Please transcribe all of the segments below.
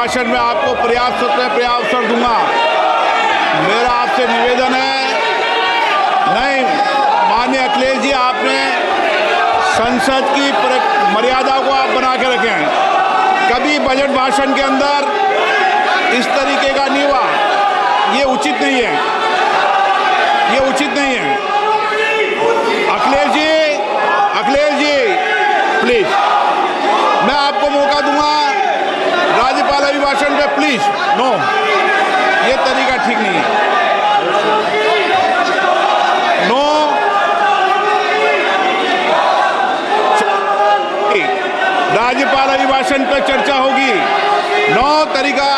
भाषण में आपको पर्याप्त अवसर दूंगा। मेरा आपसे निवेदन है, नहीं माननीय अखिलेश जी, आपने संसद की मर्यादा को आप बना के रखे हैं। कभी बजट भाषण के अंदर इस तरीके का नहीं हुआ, ये उचित नहीं है, ये उचित नहीं है। अखिलेश जी प्लीज, मैं आपको मौका दूंगा राज्यपाल अभिभाषण पे, प्लीज। नो, ये तरीका ठीक नहीं है। नो, राज्यपाल अभिभाषण पे चर्चा होगी। नो तरीका।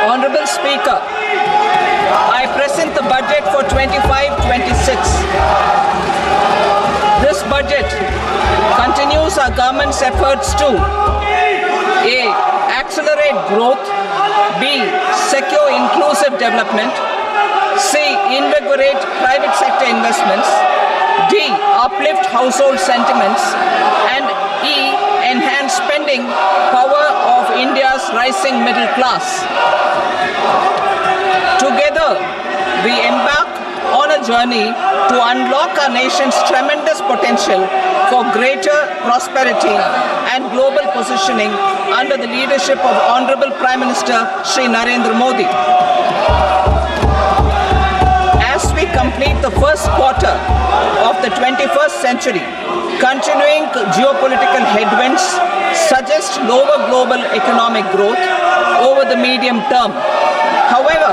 Honorable Speaker, I present the budget for 25-26. This budget continues our government's efforts to A. Accelerate growth, B. Secure inclusive development, C. Invigorate private sector investments, D. Uplift household sentiments, and E. Enhance spending power of India's rising middle class. Together, we embark on a journey to unlock our nation's tremendous potential for greater prosperity and global positioning under the leadership of Honorable Prime Minister Shri Narendra Modi. As we complete the first quarter of the 21st century, continuing geopolitical headwinds suggest lower global economic growth over the medium term. However,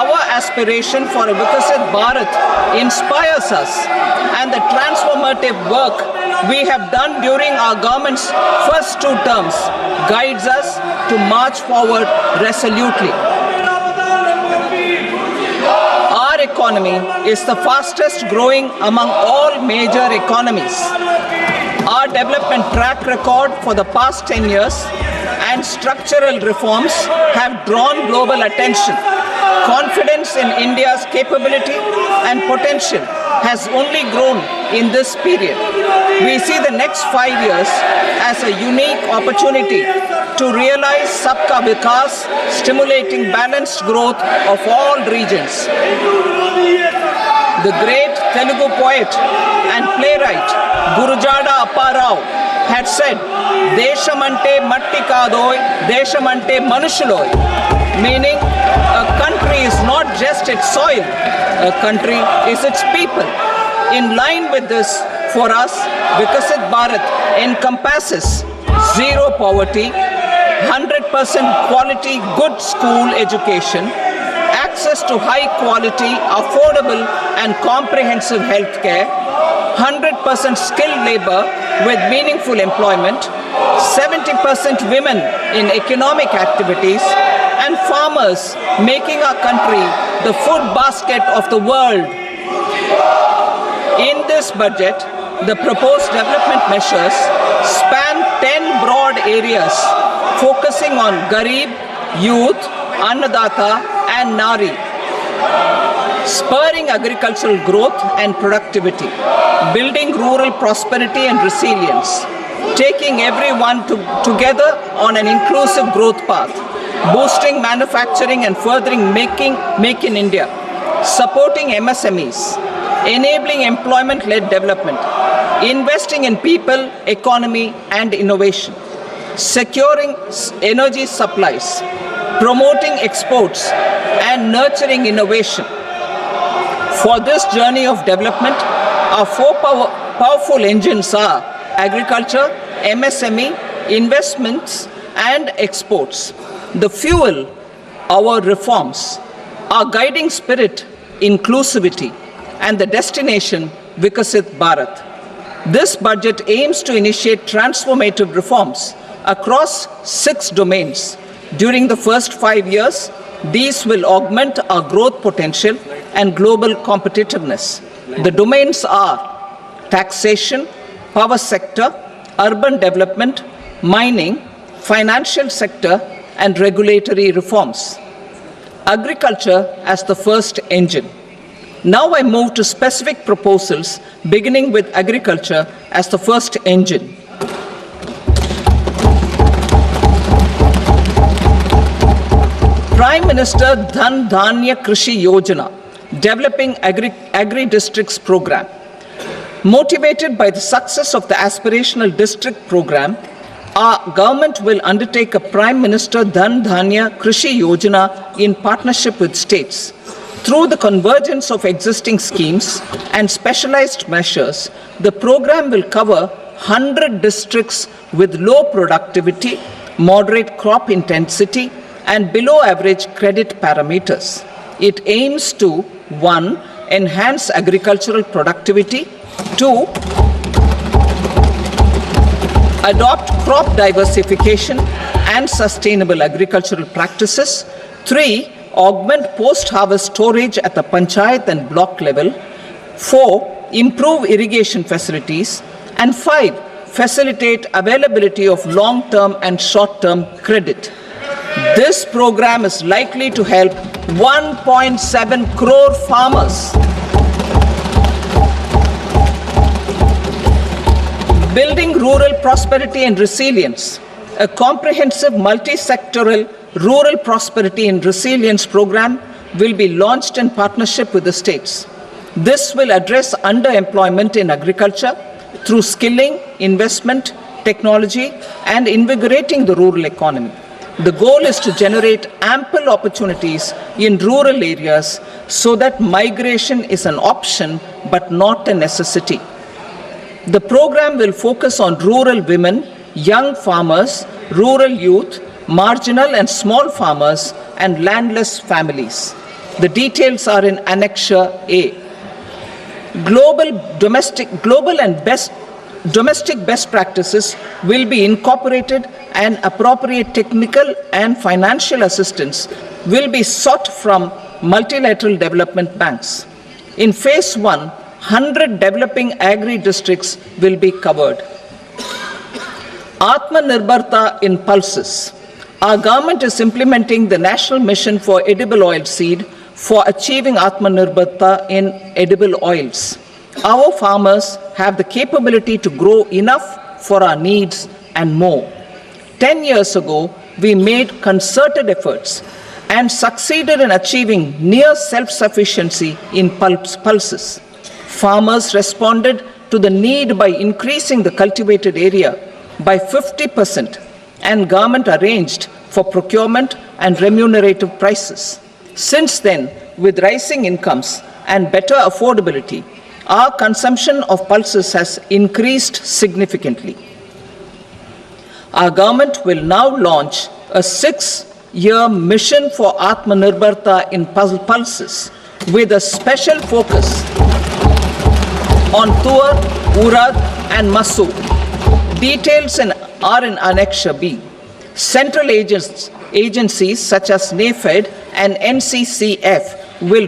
our aspiration for a Vikasit Bharat inspires us, and the transformative work we have done during our government's first 2 terms guides us to march forward resolutely. Our economy is the fastest growing among all major economies. Our development track record for the past 10 years and structural reforms have drawn global attention. Confidence in India's capability and potential has only grown in this period. We see the next 5 years as a unique opportunity to realize Sabka Vikas, stimulating balanced growth of all regions. The great Telugu poet and playwright Gurujada Apparao had said, "Deshamante matti kadoy, deshamante manushuloy," meaning a country is not just its soil, a country is its people. In line with this, for us, Vikasit Bharat encompasses zero poverty, 100% quality good school education, access to high quality, affordable and comprehensive health care, 100% skilled labor with meaningful employment, 70% women in economic activities, and farmers making our country the food basket of the world. In this budget, the proposed development measures span 10 broad areas focusing on Garib, youth, Annadata and Nari, spurring agricultural growth and productivity, building rural prosperity and resilience, taking everyone together on an inclusive growth path, boosting manufacturing and furthering Make in India, supporting MSMEs, enabling employment-led development, investing in people, economy and innovation, securing energy supplies, promoting exports and nurturing innovation. For this journey of development, our 4 powerful engines are agriculture, MSME, investments and exports. The fuel, our reforms, our guiding spirit, inclusivity, and the destination, Vikasit Bharat. This budget aims to initiate transformative reforms across 6 domains. During the first 5 years, these will augment our growth potential and global competitiveness. The domains are taxation, power sector, urban development, mining, financial sector, and regulatory reforms. Agriculture as the first engine. Now I move to specific proposals, beginning with agriculture as the first engine. Prime Minister Dhan Dhanya Krishi Yojana, Developing Agri-Districts Program. Motivated by the success of the aspirational district program, our government will undertake a Prime Minister Dhan Dhanya Krishi Yojana in partnership with states. Through the convergence of existing schemes and specialized measures, the program will cover 100 districts with low productivity, moderate crop intensity, and below average credit parameters. It aims to 1. Enhance agricultural productivity, 2. Adopt crop diversification and sustainable agricultural practices, 3. Augment post-harvest storage at the panchayat and block level, 4. Improve irrigation facilities, and 5. Facilitate availability of long-term and short-term credit. This program is likely to help 1.7 crore farmers. Building rural prosperity and resilience. A comprehensive multi-sectoral rural prosperity and resilience program will be launched in partnership with the states. This will address underemployment in agriculture through skilling, investment, technology, and invigorating the rural economy. The goal is to generate ample opportunities in rural areas so that migration is an option but not a necessity. The program will focus on rural women, young farmers, rural youth, marginal and small farmers, and landless families. The details are in Annexure A. Domestic best practices will be incorporated, and appropriate technical and financial assistance will be sought from multilateral development banks. In Phase 1, 100 developing agri-districts will be covered. Atmanirbharta in pulses. Our government is implementing the National Mission for Edible Oil Seed for achieving Atmanirbharta in edible oils. Our farmers have the capability to grow enough for our needs and more. 10 years ago, we made concerted efforts and succeeded in achieving near self-sufficiency in pulses. Farmers responded to the need by increasing the cultivated area by 50%, and government arranged for procurement and remunerative prices. Since then, with rising incomes and better affordability, our consumption of pulses has increased significantly. Our government will now launch a 6-year mission for Atmanirbharta in pulses with a special focus on Tuar, Urad, and Masoor. Details are in Annexure B. Central agencies such as NAFED and NCCF will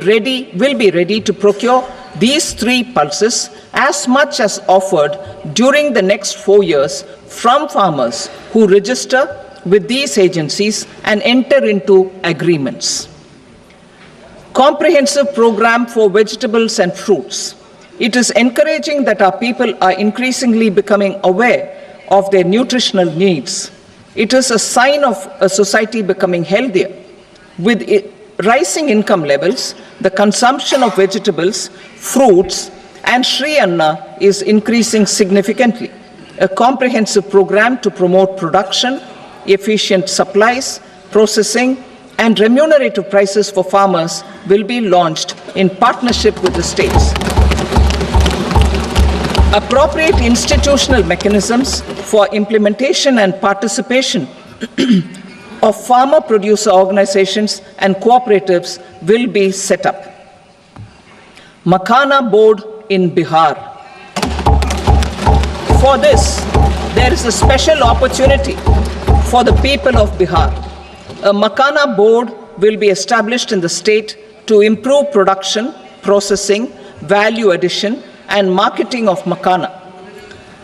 be ready to procure these 3 pulses as much as offered during the next 4 years from farmers who register with these agencies and enter into agreements. Comprehensive program for vegetables and fruits. It is encouraging that our people are increasingly becoming aware of their nutritional needs. It is a sign of a society becoming healthier. With rising income levels, the consumption of vegetables, fruits, and Shri Anna is increasing significantly. A comprehensive program to promote production, efficient supplies, processing, and remunerative prices for farmers will be launched in partnership with the states. Appropriate institutional mechanisms for implementation and participation of farmer producer organizations and cooperatives will be set up. Makhana Board in Bihar. For this, there is a special opportunity for the people of Bihar. A Makhana Board will be established in the state to improve production, processing, value addition, and marketing of makhana.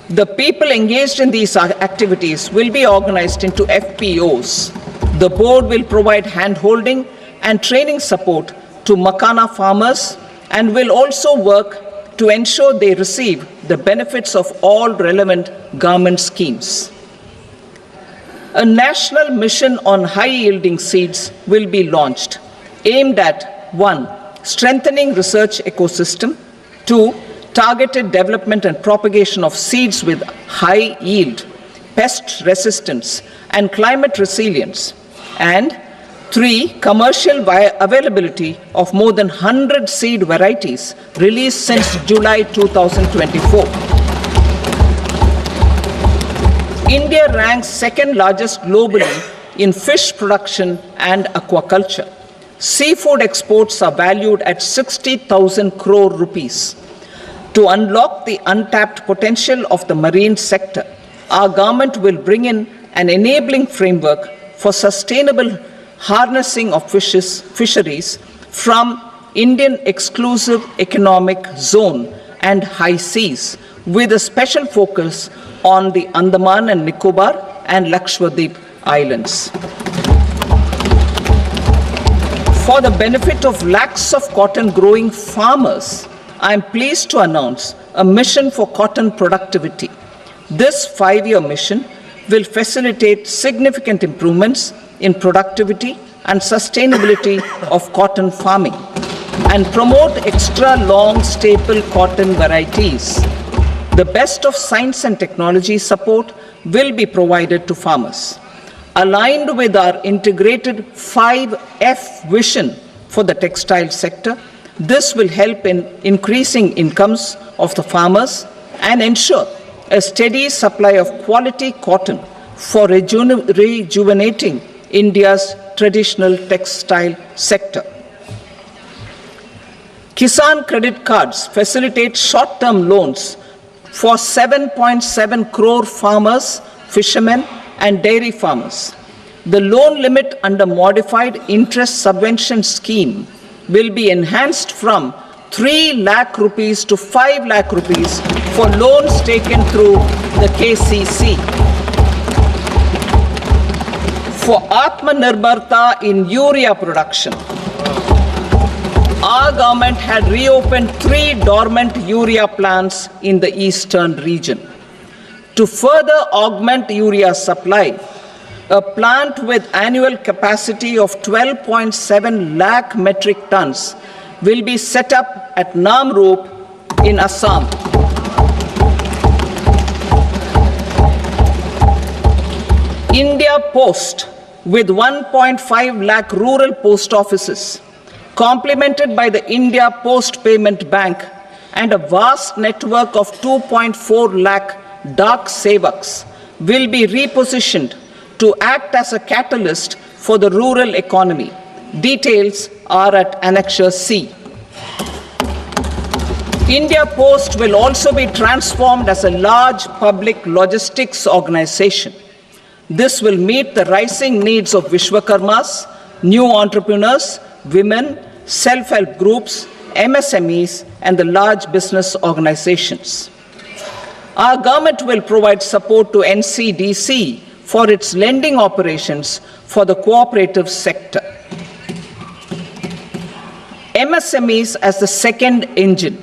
The people engaged in these activities will be organized into FPOs. The board will provide hand-holding and training support to makhana farmers and will also work to ensure they receive the benefits of all relevant government schemes. A national mission on high-yielding seeds will be launched, aimed at 1. Strengthening research ecosystem, 2. Targeted development and propagation of seeds with high yield, pest resistance, and climate resilience, and 3. Commercial availability of more than 100 seed varieties released since July 2024. India ranks second largest globally in fish production and aquaculture. Seafood exports are valued at 60,000 crore rupees. To unlock the untapped potential of the marine sector, our government will bring in an enabling framework for sustainable harnessing of fisheries from Indian exclusive economic zone and high seas, with a special focus on the Andaman and Nicobar and Lakshadweep Islands. For the benefit of lakhs of cotton growing farmers, I am pleased to announce a mission for cotton productivity. This 5-year mission will facilitate significant improvements in productivity and sustainability of cotton farming and promote extra long staple cotton varieties. The best of science and technology support will be provided to farmers. Aligned with our integrated 5F vision for the textile sector, this will help in increasing incomes of the farmers and ensure a steady supply of quality cotton for rejuvenating India's traditional textile sector. Kisan credit cards facilitate short-term loans for 7.7 crore farmers, fishermen, and dairy farmers. The loan limit under modified interest subvention scheme will be enhanced from 3 lakh rupees to 5 lakh rupees for loans taken through the KCC. For Atmanirbharta in urea production, our government had reopened 3 dormant urea plants in the eastern region. To further augment urea supply, a plant with annual capacity of 12.7 lakh metric tons will be set up at Namrup in Assam. India Post, with 1.5 lakh rural post offices, complemented by the India Post Payment Bank and a vast network of 2.4 lakh Dak Sevaks, will be repositioned to act as a catalyst for the rural economy. Details are at Annexure C. India Post will also be transformed as a large public logistics organization. This will meet the rising needs of Vishwakarmas, new entrepreneurs, women, self-help groups, MSMEs, and the large business organizations. Our government will provide support to NCDC for its lending operations for the cooperative sector. MSMEs as the second engine.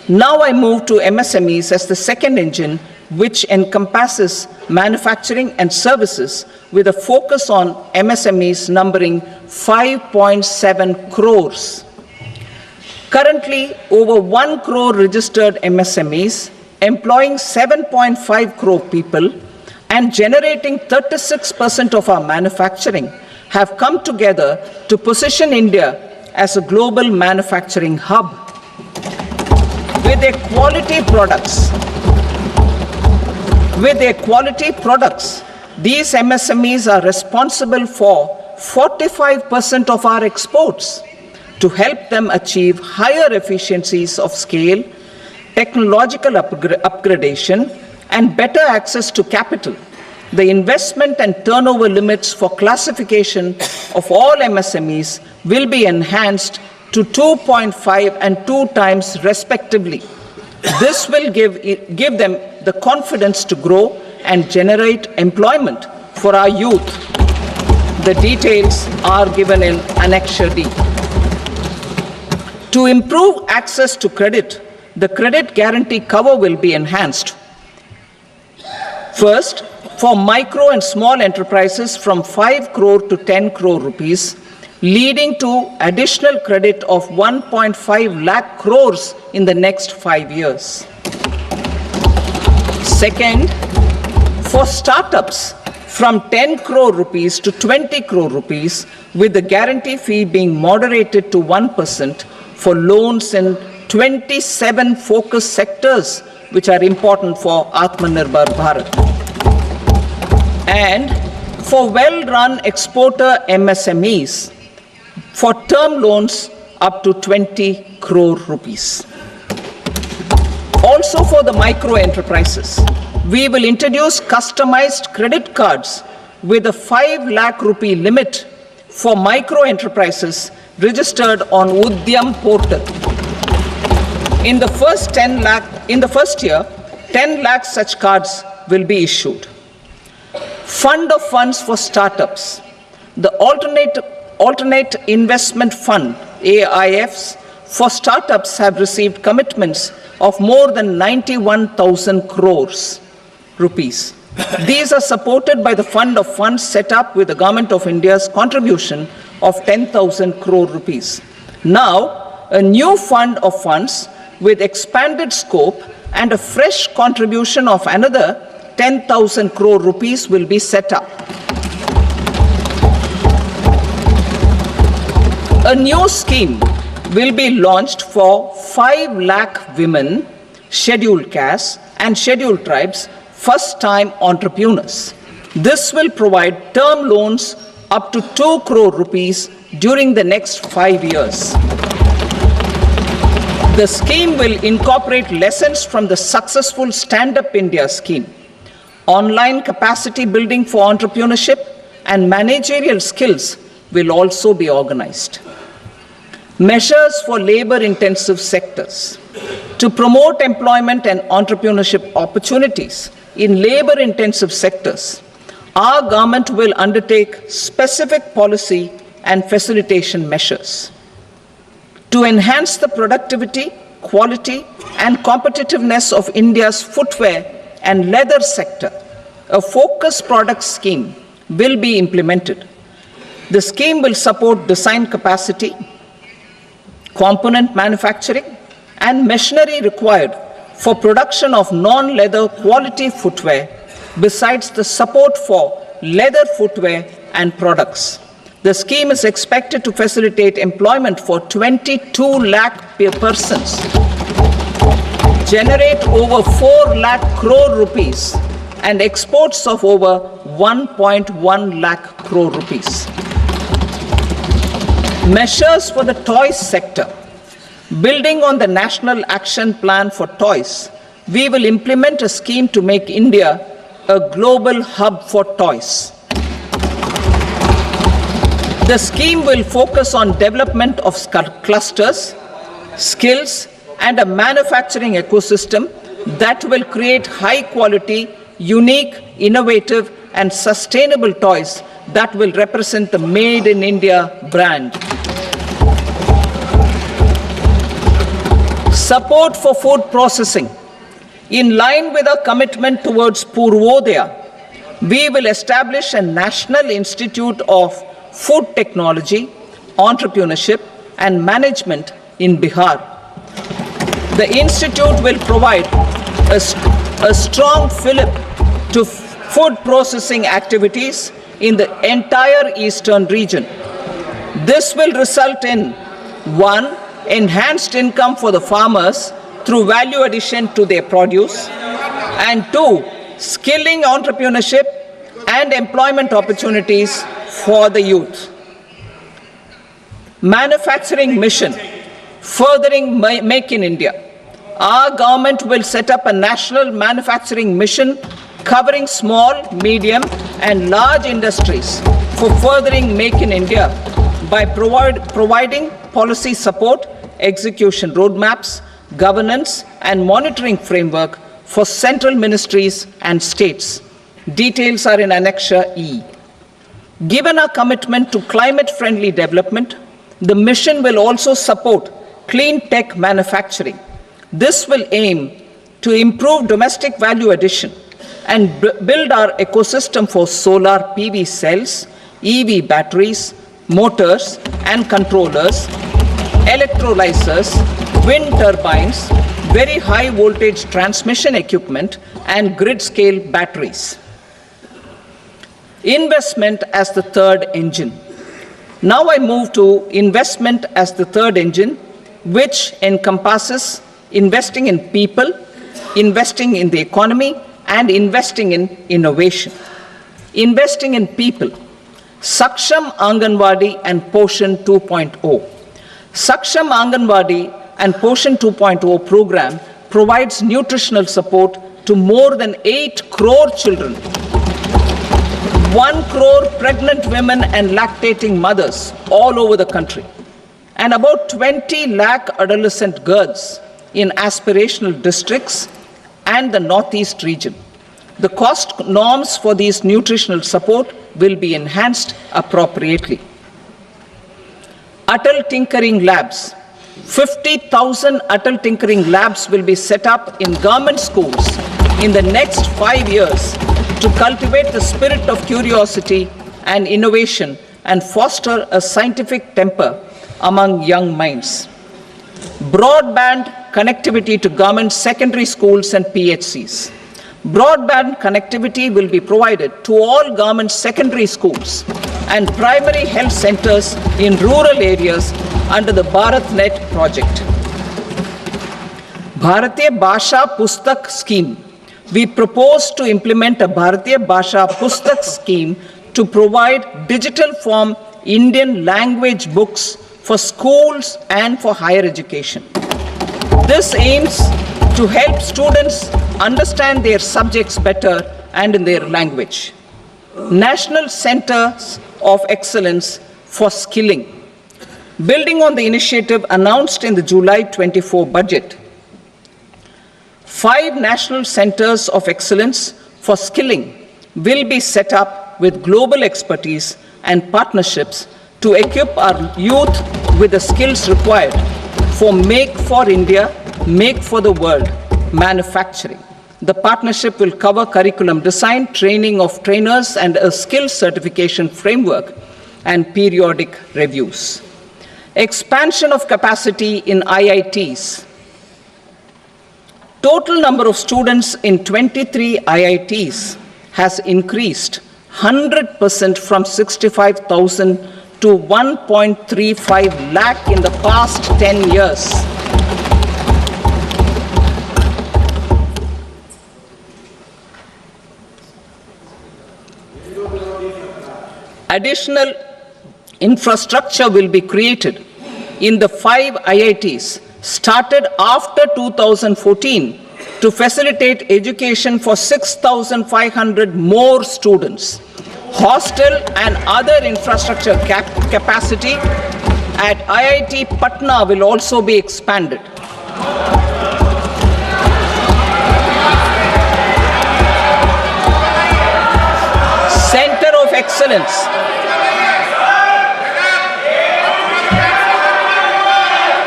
Now I move to MSMEs as the second engine, which encompasses manufacturing and services with a focus on MSMEs numbering 5.7 crores. Currently, over 1 crore registered MSMEs, employing 7.5 crore people and generating 36% of our manufacturing, have come together to position India as a global manufacturing hub. With their quality products, these MSMEs are responsible for 45% of our exports. To help them achieve higher efficiencies of scale, technological upgradation, and better access to capital, the investment and turnover limits for classification of all MSMEs will be enhanced to 2.5 and 2 times respectively. This will give them the confidence to grow and generate employment for our youth. The details are given in Annexure D. To improve access to credit, the credit guarantee cover will be enhanced. First, for micro and small enterprises from 5 crore to 10 crore rupees, leading to additional credit of 1.5 lakh crores in the next 5 years. Second, for startups from 10 crore rupees to 20 crore rupees, with the guarantee fee being moderated to 1% for loans in 27 focus sectors which are important for Atmanirbhar Bharat. And for well-run exporter MSMEs, for term loans up to 20 crore rupees. Also for the micro enterprises, we will introduce customized credit cards with a 5 lakh rupee limit for micro enterprises registered on Udyam portal. In the first year, 10 lakh such cards will be issued. Fund of funds for startups. The alternate investment fund, AIFs, for startups have received commitments of more than 91,000 crores rupees. These are supported by the fund of funds set up with the Government of India's contribution of 10,000 crore rupees. Now, a new fund of funds with expanded scope and a fresh contribution of another 10,000 crore rupees will be set up. A new scheme will be launched for 5 lakh women, scheduled castes and scheduled tribes, first-time entrepreneurs. This will provide term loans up to 2 crore rupees during the next 5 years. The scheme will incorporate lessons from the successful Stand Up India scheme. Online capacity building for entrepreneurship and managerial skills will also be organized. Measures for labor-intensive sectors. To promote employment and entrepreneurship opportunities in labor-intensive sectors, our government will undertake specific policy and facilitation measures. To enhance the productivity, quality, and competitiveness of India's footwear and leather sector, a focused product scheme will be implemented. The scheme will support design capacity, component manufacturing, and machinery required for production of non-leather quality footwear, besides the support for leather footwear and products. The scheme is expected to facilitate employment for 22 lakh persons, generate over 4 lakh crore rupees, and exports of over 1.1 lakh crore rupees. Measures for the toys sector. Building on the National Action Plan for Toys, we will implement a scheme to make India a global hub for toys. The scheme will focus on development of clusters, skills, and a manufacturing ecosystem that will create high-quality, unique, innovative, and sustainable toys that will represent the Made in India brand. Support for food processing. In line with our commitment towards Purvodaya, we will establish a National Institute of Food Technology, Entrepreneurship and Management in Bihar. The institute will provide a strong fillip to food processing activities in the entire eastern region. This will result in 1. Enhanced income for the farmers through value addition to their produce, and 2. Skilling entrepreneurship and employment opportunities for the youth. Manufacturing mission, furthering Make in India. Our government will set up a national manufacturing mission covering small, medium, and large industries for furthering Make in India by providing policy support, execution roadmaps, governance, and monitoring framework for central ministries and states. Details are in Annexure E. Given our commitment to climate-friendly development, the mission will also support clean tech manufacturing. This will aim to improve domestic value addition and build our ecosystem for solar PV cells, EV batteries, motors and controllers, electrolyzers, wind turbines, very high voltage transmission equipment, and grid scale batteries. Investment as the third engine. Now I move to investment as the third engine, which encompasses investing in people, investing in the economy, and investing in innovation. Investing in people. Saksham Anganwadi and Poshan 2.0. Saksham Anganwadi and Poshan 2.0 program provides nutritional support to more than 8 crore children, 1 crore pregnant women and lactating mothers all over the country, and about 20 lakh adolescent girls in aspirational districts and the Northeast region. The cost norms for these nutritional support will be enhanced appropriately. Atal Tinkering Labs. 50,000 Atal Tinkering Labs will be set up in government schools in the next 5 years to cultivate the spirit of curiosity and innovation and foster a scientific temper among young minds. Broadband connectivity to government secondary schools and PHCs. Broadband connectivity will be provided to all government secondary schools and primary health centers in rural areas under the BharatNet project. Bharatiya Bhasha Pustak Scheme. We propose to implement a Bharatiya Bhasha Pustak scheme to provide digital form Indian language books for schools and for higher education. This aims to help students understand their subjects better and in their language. National Centers of Excellence for Skilling. Building on the initiative announced in the July 24 budget, 5 national centers of excellence for skilling will be set up with global expertise and partnerships to equip our youth with the skills required for Make for India, Make for the World manufacturing. The partnership will cover curriculum design, training of trainers, and a skills certification framework and periodic reviews. Expansion of capacity in IITs. Total number of students in 23 IITs has increased 100% from 65,000 to 1.35 lakh in the past 10 years. Additional infrastructure will be created in the 5 IITs started after 2014 to facilitate education for 6,500 more students. Hostel and other infrastructure capacity at IIT Patna will also be expanded. Center of Excellence.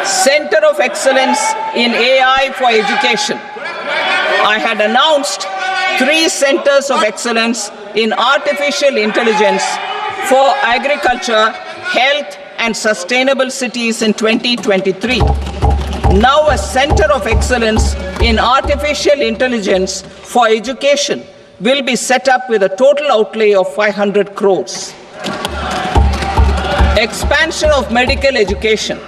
Center of Excellence in AI for Education. I had announced 3 centers of excellence in artificial intelligence for agriculture, health, and sustainable cities in 2023. Now a center of excellence in artificial intelligence for education will be set up with a total outlay of 500 crores. Expansion of medical education.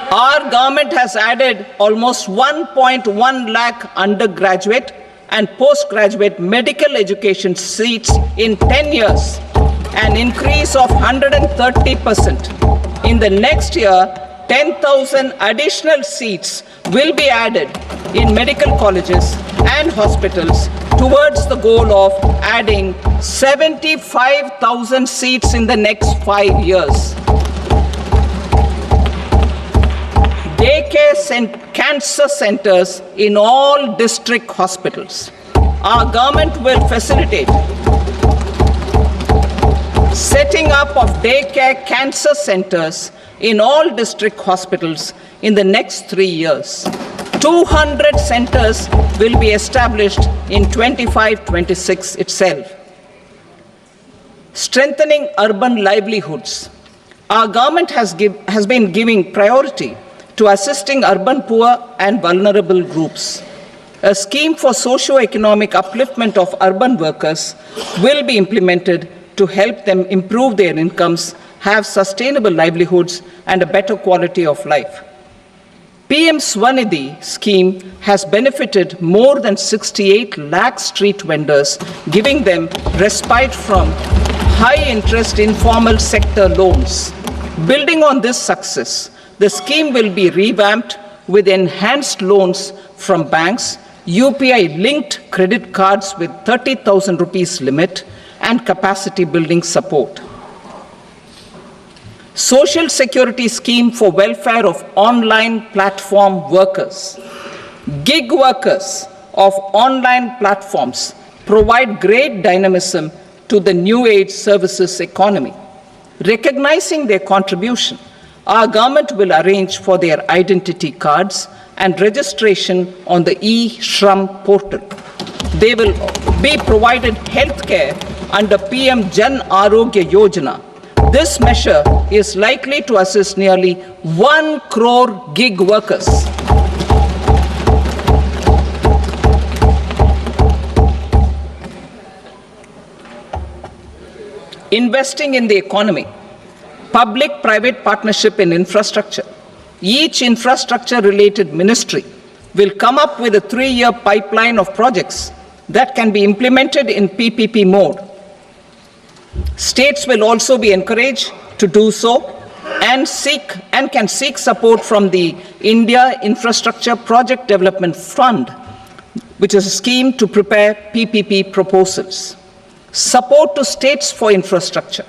Our government has added almost 1.1 lakh undergraduate and postgraduate medical education seats in 10 years, an increase of 130%. In the next year, 10,000 additional seats will be added in medical colleges and hospitals towards the goal of adding 75,000 seats in the next 5 years. Daycare cancer centers in all district hospitals. Our government will facilitate setting up of daycare cancer centers in all district hospitals in the next 3 years. 200 centers will be established in 25-26 itself. Strengthening urban livelihoods. Our government has been giving priority to assisting urban poor and vulnerable groups. A scheme for socio-economic upliftment of urban workers will be implemented to help them improve their incomes, have sustainable livelihoods, and a better quality of life. PM Swanidhi scheme has benefited more than 68 lakh street vendors, giving them respite from high-interest informal sector loans. Building on this success, the scheme will be revamped with enhanced loans from banks, UPI-linked credit cards with 30,000 rupees limit, and capacity building support. Social Security Scheme for welfare of online platform workers. Gig workers of online platforms provide great dynamism to the new age services economy. Recognizing their contribution, our government will arrange for their identity cards and registration on the e-Shram portal. They will be provided healthcare under PM Jan Arogya Yojana. This measure is likely to assist nearly 1 crore gig workers. Investing in the economy. Public-private partnership in infrastructure. Each infrastructure-related ministry will come up with a 3-year pipeline of projects that can be implemented in PPP mode. States will also be encouraged to do so and can seek support from the India Infrastructure Project Development Fund, which is a scheme to prepare PPP proposals. Support to states for infrastructure.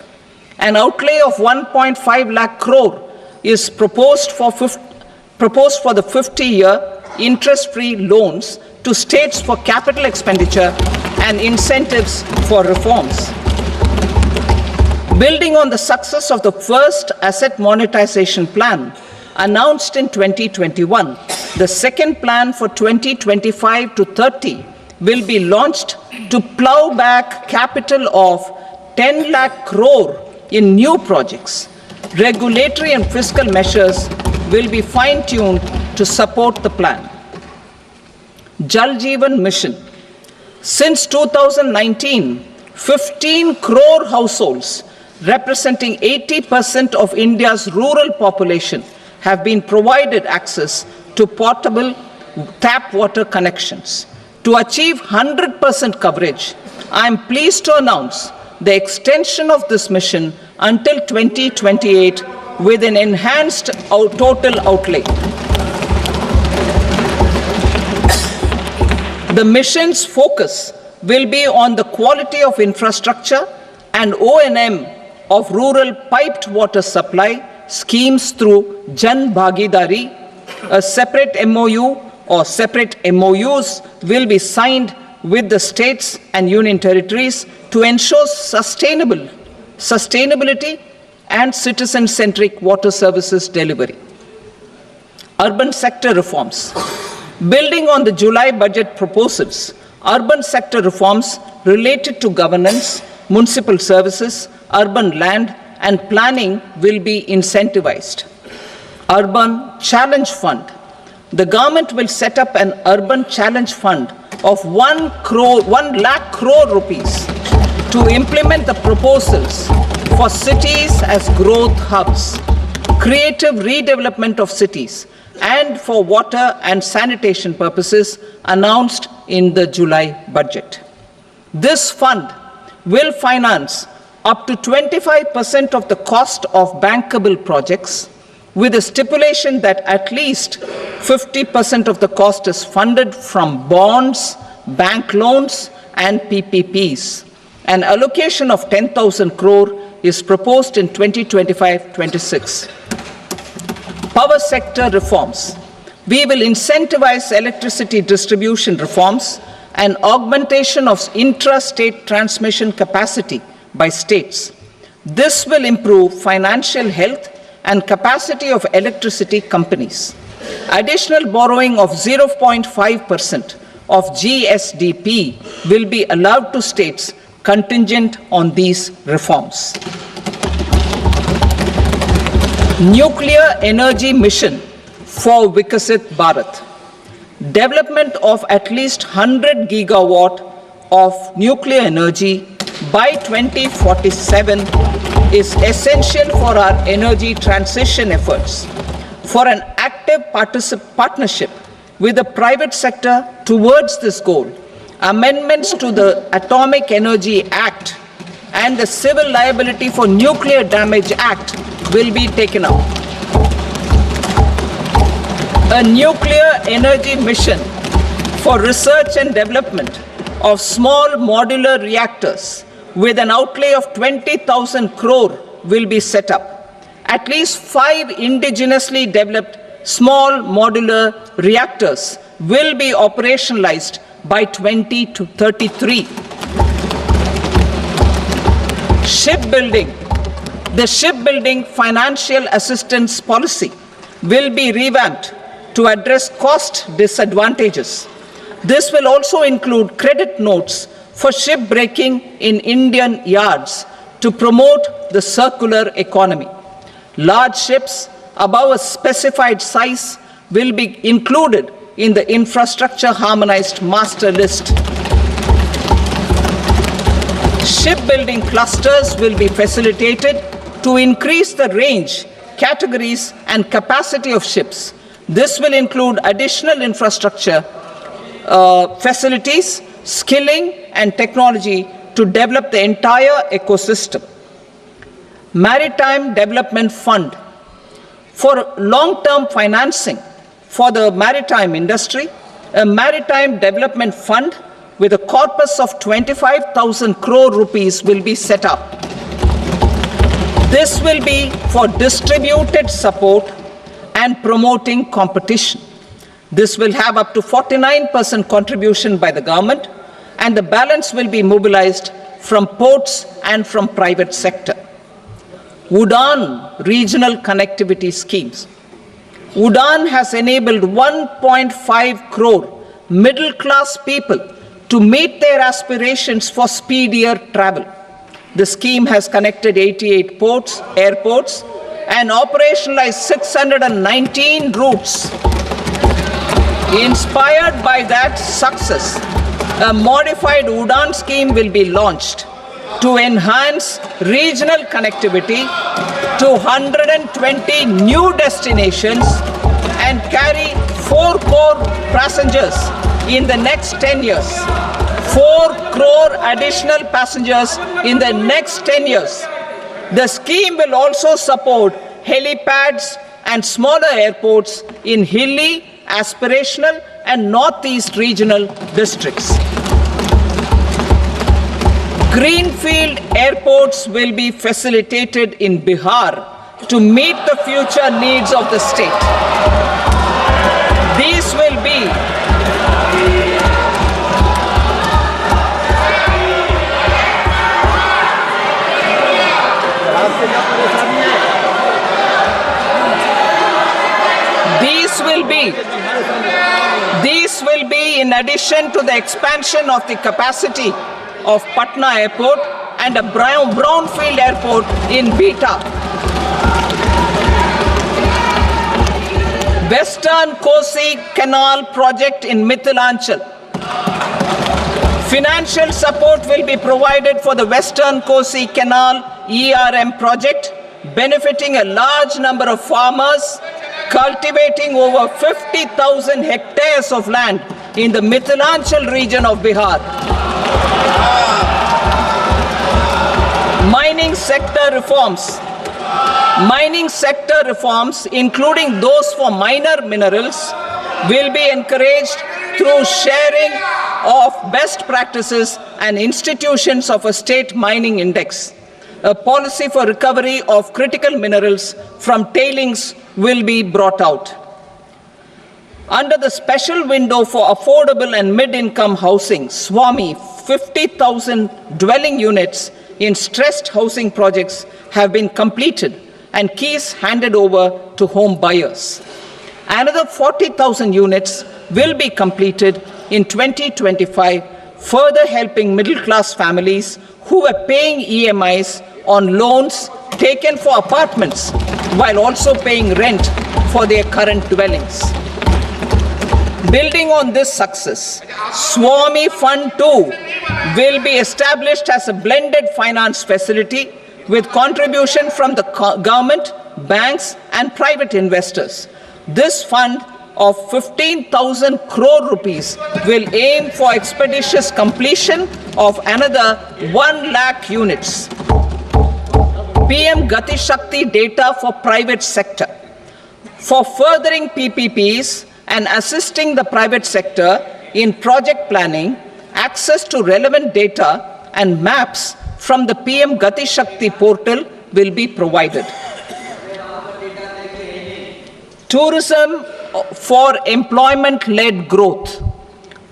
An outlay of 1.5 lakh crore is proposed for the 50-year interest-free loans to states for capital expenditure and incentives for reforms. Building on the success of the first asset monetization plan announced in 2021, the second plan for 2025 to 30 will be launched to plow back capital of 10 lakh crore in new projects. Regulatory and fiscal measures will be fine-tuned to support the plan. Jal Jeevan Mission. Since 2019, 15 crore households representing 80% of India's rural population have been provided access to portable tap water connections. To achieve 100% coverage, I am pleased to announce the extension of this mission until 2028 with an enhanced total outlay. The mission's focus will be on the quality of infrastructure and O&M of rural piped water supply schemes through Jan Bhagidari. A separate MOU or separate MOUs will be signed with the states and union territories to ensure sustainability and citizen-centric water services delivery. Urban sector reforms. Building on the July budget proposals, urban sector reforms related to governance, municipal services, urban land and planning will be incentivized. Urban Challenge Fund. The government will set up an urban challenge fund of 1 lakh crore rupees to implement the proposals for cities as growth hubs, creative redevelopment of cities, and for water and sanitation purposes announced in the July budget. This fund will finance up to 25% of the cost of bankable projects, with a stipulation that at least 50% of the cost is funded from bonds, bank loans, and PPPs. An allocation of 10,000 crore is proposed in 2025-26. Power sector reforms. We will incentivize electricity distribution reforms and augmentation of intra-state transmission capacity by states. This will improve financial health and capacity of electricity companies. Additional borrowing of 0.5% of GSDP will be allowed to states contingent on these reforms. Nuclear energy mission for Vikasit Bharat. Development of at least 100 gigawatt of nuclear energy by 2047 is essential for our energy transition efforts. For an active partnership with the private sector towards this goal, amendments to the Atomic Energy Act and the Civil Liability for Nuclear Damage Act will be taken up. A nuclear energy mission for research and development of small modular reactors with an outlay of 20,000 crore will be set up. At least 5 indigenously developed small modular reactors will be operationalized by 2033. Shipbuilding. The shipbuilding financial assistance policy will be revamped to address cost disadvantages. This will also include credit notes for shipbreaking in Indian yards to promote the circular economy. Large ships above a specified size will be included in the infrastructure harmonized master list. Shipbuilding clusters will be facilitated to increase the range, categories, and capacity of ships. This will include additional infrastructure, facilities, skilling, and technology to develop the entire ecosystem. Maritime Development Fund. For long-term financing for the maritime industry, a Maritime Development Fund with a corpus of 25,000 crore rupees will be set up. This will be for distributed support and promoting competition. This will have up to 49% contribution by the government, and the balance will be mobilized from ports and from private sector. UDAN regional connectivity schemes. UDAN has enabled 1.5 crore middle-class people to meet their aspirations for speedier travel. The scheme has connected 88 ports, airports, and operationalized 619 routes. Inspired by that success, a modified UDAN scheme will be launched to enhance regional connectivity to 120 new destinations and carry 4 crore passengers in the next 10 years. 4 crore additional passengers in the next 10 years. The scheme will also support helipads and smaller airports in hilly, aspirational, and northeast regional districts. Greenfield airports will be facilitated in Bihar to meet the future needs of the state. These will be in addition to the expansion of the capacity of Patna Airport and a brownfield airport in Beta. Western Kosi Canal project in Mithilanchal. Financial support will be provided for the Western Kosi Canal ERM project, benefiting a large number of farmers, cultivating over 50,000 hectares of land in the Mithilanchal region of Bihar. Mining sector reforms. Mining sector reforms, including those for minor minerals, will be encouraged through sharing of best practices and institutions of a state mining index. A policy for recovery of critical minerals from tailings will be brought out. Under the special window for affordable and mid-income housing, SWAMI, 50,000 dwelling units in stressed housing projects have been completed and keys handed over to home buyers. Another 40,000 units will be completed in 2025, further helping middle-class families who are paying EMIs on loans taken for apartments while also paying rent for their current dwellings. Building on this success, Swami Fund 2 will be established as a blended finance facility with contribution from the government, banks, and private investors. This fund of 15,000 crore rupees will aim for expeditious completion of another 1 lakh units. PM Gati Shakti data for private sector. For furthering PPPs and assisting the private sector in project planning, access to relevant data and maps from the PM Gati Shakti portal will be provided. Tourism for employment-led growth.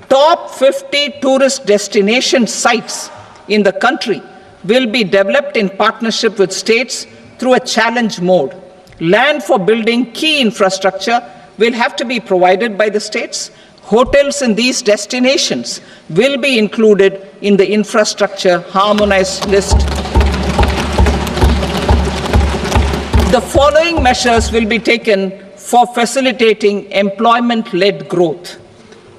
Top 50 tourist destination sites in the country will be developed in partnership with states through a challenge mode. Land for building key infrastructure will have to be provided by the states. Hotels in these destinations will be included in the infrastructure harmonized list. The following measures will be taken for facilitating employment-led growth.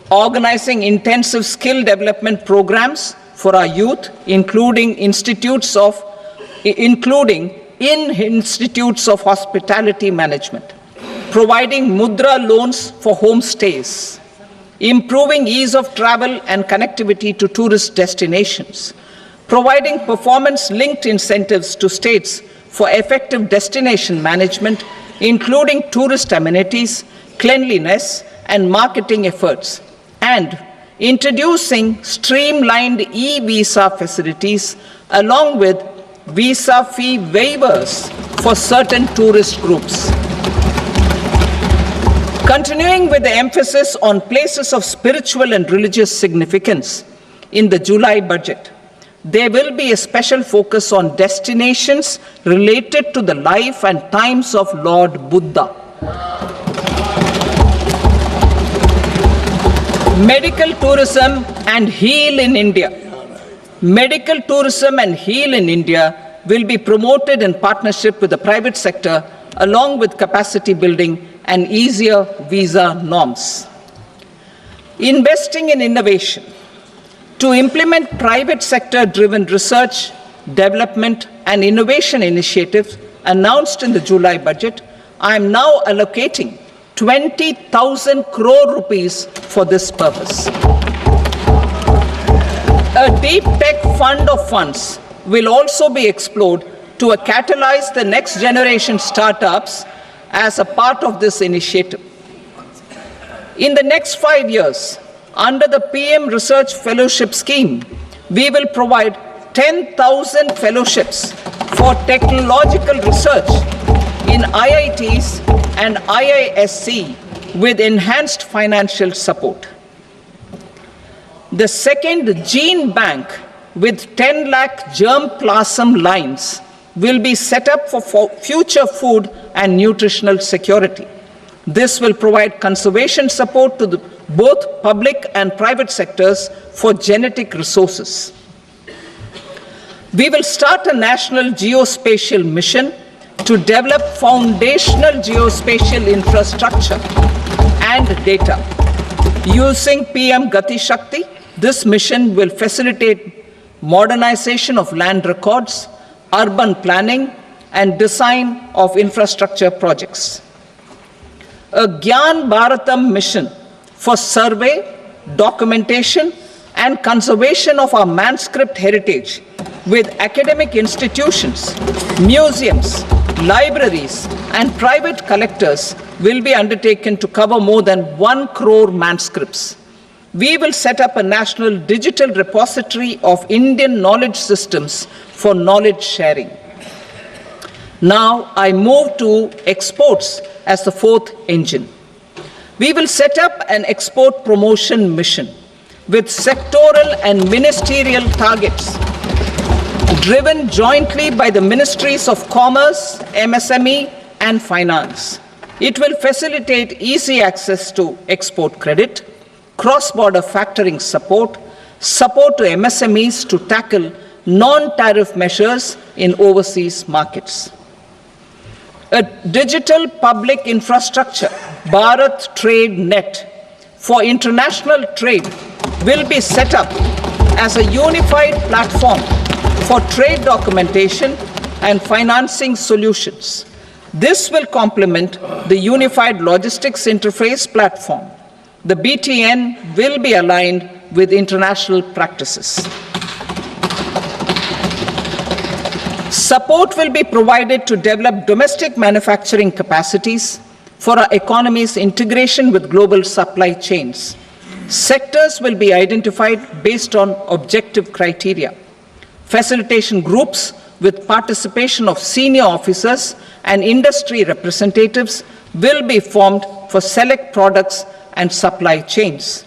Organizing intensive skill development programs for our youth, including in institutes of hospitality management. Providing mudra loans for homestays. Improving ease of travel and connectivity to tourist destinations. Providing performance-linked incentives to states for effective destination management, including tourist amenities, cleanliness, and marketing efforts, and introducing streamlined e-visa facilities along with visa fee waivers for certain tourist groups. Continuing with the emphasis on places of spiritual and religious significance, in the July budget, there will be a special focus on destinations related to the life and times of Lord Buddha. Medical tourism and heal in India. Medical tourism and heal in India will be promoted in partnership with the private sector, along with capacity building and easier visa norms. Investing in innovation. To implement private sector-driven research, development, and innovation initiatives announced in the July budget, I am now allocating 20,000 crore rupees for this purpose. A deep tech fund of funds will also be explored to catalyze the next generation startups as a part of this initiative. In the next 5 years, under the PM Research Fellowship Scheme, we will provide 10,000 fellowships for technological research in IITs and IISc with enhanced financial support. The second gene bank with 10 lakh germplasm lines will be set up for future food and nutritional security. This will provide conservation support to both public and private sectors for genetic resources. We will start a national geospatial mission to develop foundational geospatial infrastructure and data. Using PM Gati Shakti, this mission will facilitate modernization of land records, urban planning, and design of infrastructure projects. A Gyan Bharatam mission for survey, documentation, and conservation of our manuscript heritage with academic institutions, museums, libraries, and private collectors will be undertaken to cover more than 1 crore manuscripts. We will set up a national digital repository of Indian knowledge systems for knowledge sharing. Now I move to exports as the fourth engine. We will set up an export promotion mission with sectoral and ministerial targets driven jointly by the Ministries of Commerce, MSME, and Finance. It will facilitate easy access to export credit, cross-border factoring support, support to MSMEs to tackle non-tariff measures in overseas markets. A digital public infrastructure, Bharat Trade Net, for international trade will be set up as a unified platform for trade documentation and financing solutions. This will complement the Unified Logistics Interface platform. The BTN will be aligned with international practices. Support will be provided to develop domestic manufacturing capacities for our economy's integration with global supply chains. Sectors will be identified based on objective criteria. Facilitation groups with participation of senior officers and industry representatives will be formed for select products and supply chains.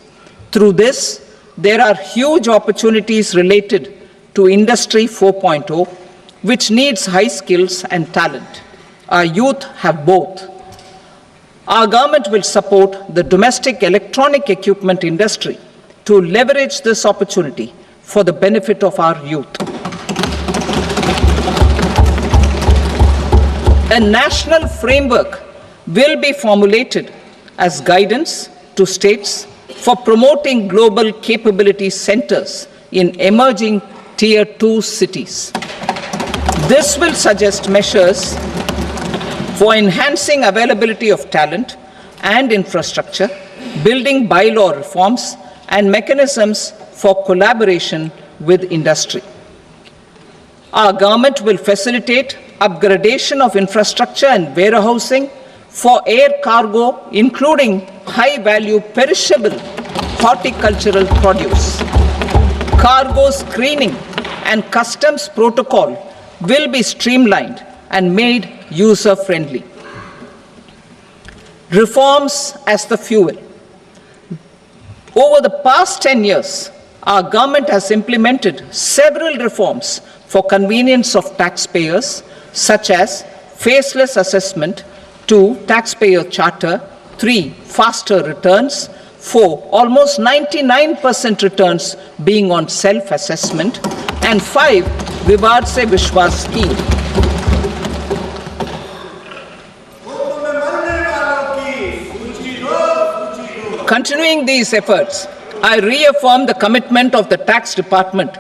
Through this, there are huge opportunities related to Industry 4.0, which needs high skills and talent. Our youth have both. Our government will support the domestic electronic equipment industry to leverage this opportunity for the benefit of our youth. A national framework will be formulated as guidance to states for promoting global capability centers in emerging Tier 2 cities. This will suggest measures for enhancing availability of talent and infrastructure, building bylaw reforms, and mechanisms for collaboration with industry. Our government will facilitate upgradation of infrastructure and warehousing for air cargo, including high-value perishable horticultural produce. Cargo screening and customs protocol will be streamlined and made user-friendly. Reforms as the fuel. Over the past 10 years, our government has implemented several reforms for convenience of taxpayers, such as faceless assessment, 2, taxpayer charter, 3, faster returns, 4, almost 99% returns being on self-assessment, and 5, Vivad Se Vishwas scheme. Continuing these efforts, I reaffirm the commitment of the tax department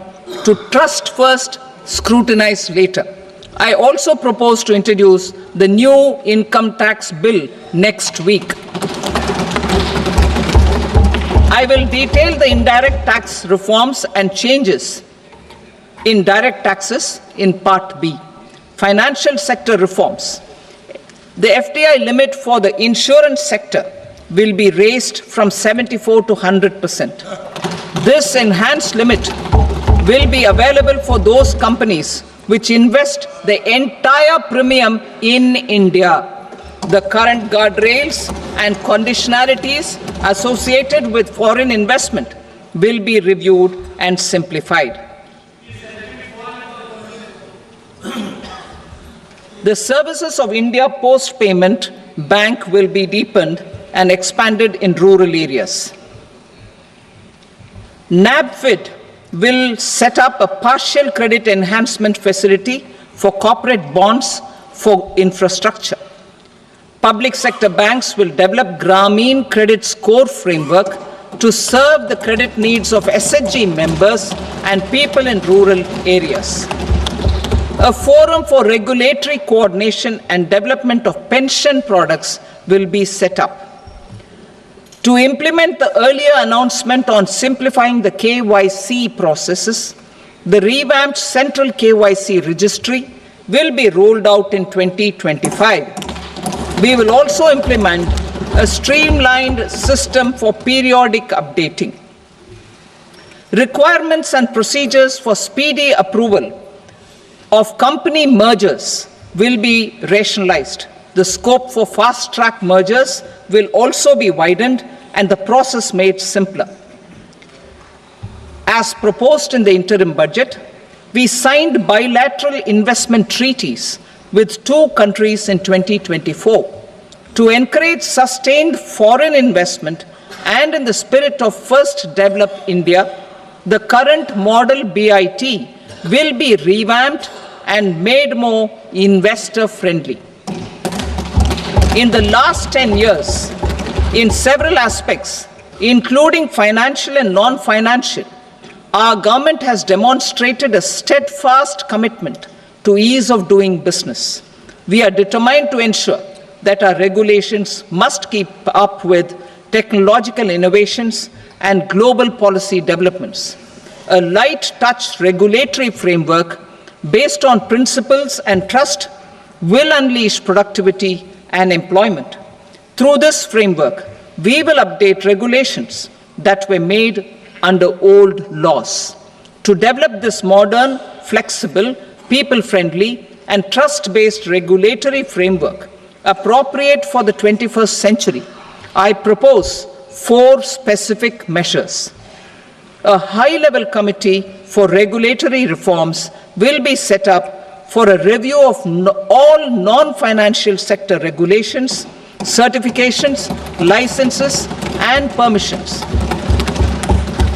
to trust first, scrutinize later. I also propose to introduce the new income tax bill next week. I will detail the indirect tax reforms and changes in direct taxes in Part B. Financial sector reforms. The FDI limit for the insurance sector will be raised from 74 to 100%. This enhanced limit will be available for those companies which invest the entire premium in India. The current guardrails and conditionalities associated with foreign investment will be reviewed and simplified. The services of India Post Payment Bank will be deepened and expanded in rural areas. NABFID will set up a partial credit enhancement facility for corporate bonds for infrastructure. Public sector banks will develop Grameen Credit Score framework to serve the credit needs of SHG members and people in rural areas. A forum for regulatory coordination and development of pension products will be set up. To implement the earlier announcement on simplifying the KYC processes, the revamped Central KYC Registry will be rolled out in 2025. We will also implement a streamlined system for periodic updating. Requirements and procedures for speedy approval of company mergers will be rationalized. The scope for fast-track mergers will also be widened and the process made simpler. As proposed in the interim budget, we signed bilateral investment treaties with 2 countries in 2024. To encourage sustained foreign investment and in the spirit of First Develop India, the current model BIT will be revamped and made more investor-friendly. In the last 10 years, in several aspects, including financial and non-financial, our government has demonstrated a steadfast commitment to ease of doing business. We are determined to ensure that our regulations must keep up with technological innovations and global policy developments. A light touch regulatory framework based on principles and trust will unleash productivity and employment. Through this framework, we will update regulations that were made under old laws. To develop this modern, flexible, people-friendly, and trust-based regulatory framework appropriate for the 21st century, I propose 4 specific measures. A high-level committee for regulatory reforms will be set up for a review of all non-financial sector regulations, certifications, licenses, and permissions.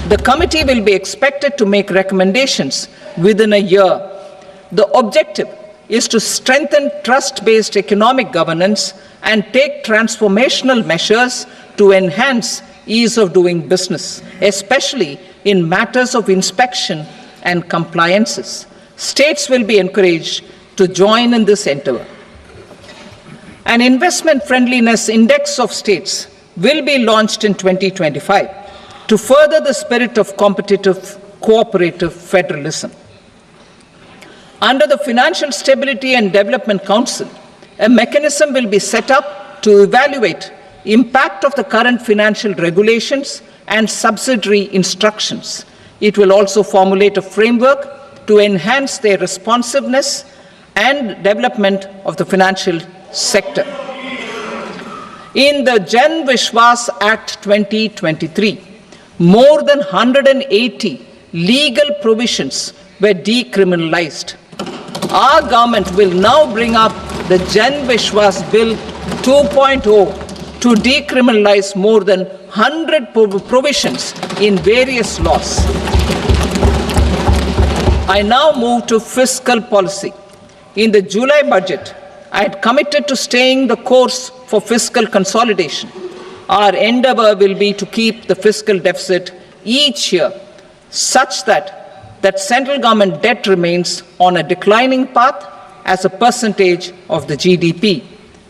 The committee will be expected to make recommendations within a year. The objective is to strengthen trust-based economic governance and take transformational measures to enhance ease of doing business, especially in matters of inspection and compliances. States will be encouraged to join in this endeavor. An investment friendliness index of states will be launched in 2025 to further the spirit of competitive, cooperative federalism. Under the Financial Stability and Development Council, a mechanism will be set up to evaluate impact of the current financial regulations and subsidiary instructions. It will also formulate a framework to enhance their responsiveness and development of the financial sector. In the Jan Vishwas Act 2023, more than 180 legal provisions were decriminalized. Our government will now bring up the Jan Vishwas Bill 2.0 to decriminalize more than 100 provisions in various laws. I now move to fiscal policy. In the July budget, I had committed to staying the course for fiscal consolidation. Our endeavor will be to keep the fiscal deficit each year such that central government debt remains on a declining path as a percentage of the GDP.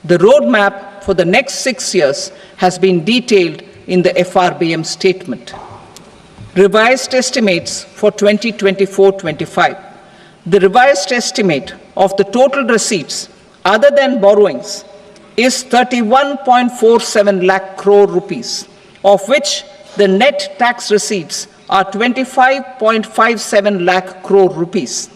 The roadmap for the next 6 years has been detailed in the FRBM statement. Revised estimates for 2024-25. The revised estimate of the total receipts other than borrowings is 31.47 lakh crore rupees, of which the net tax receipts are 25.57 lakh crore rupees.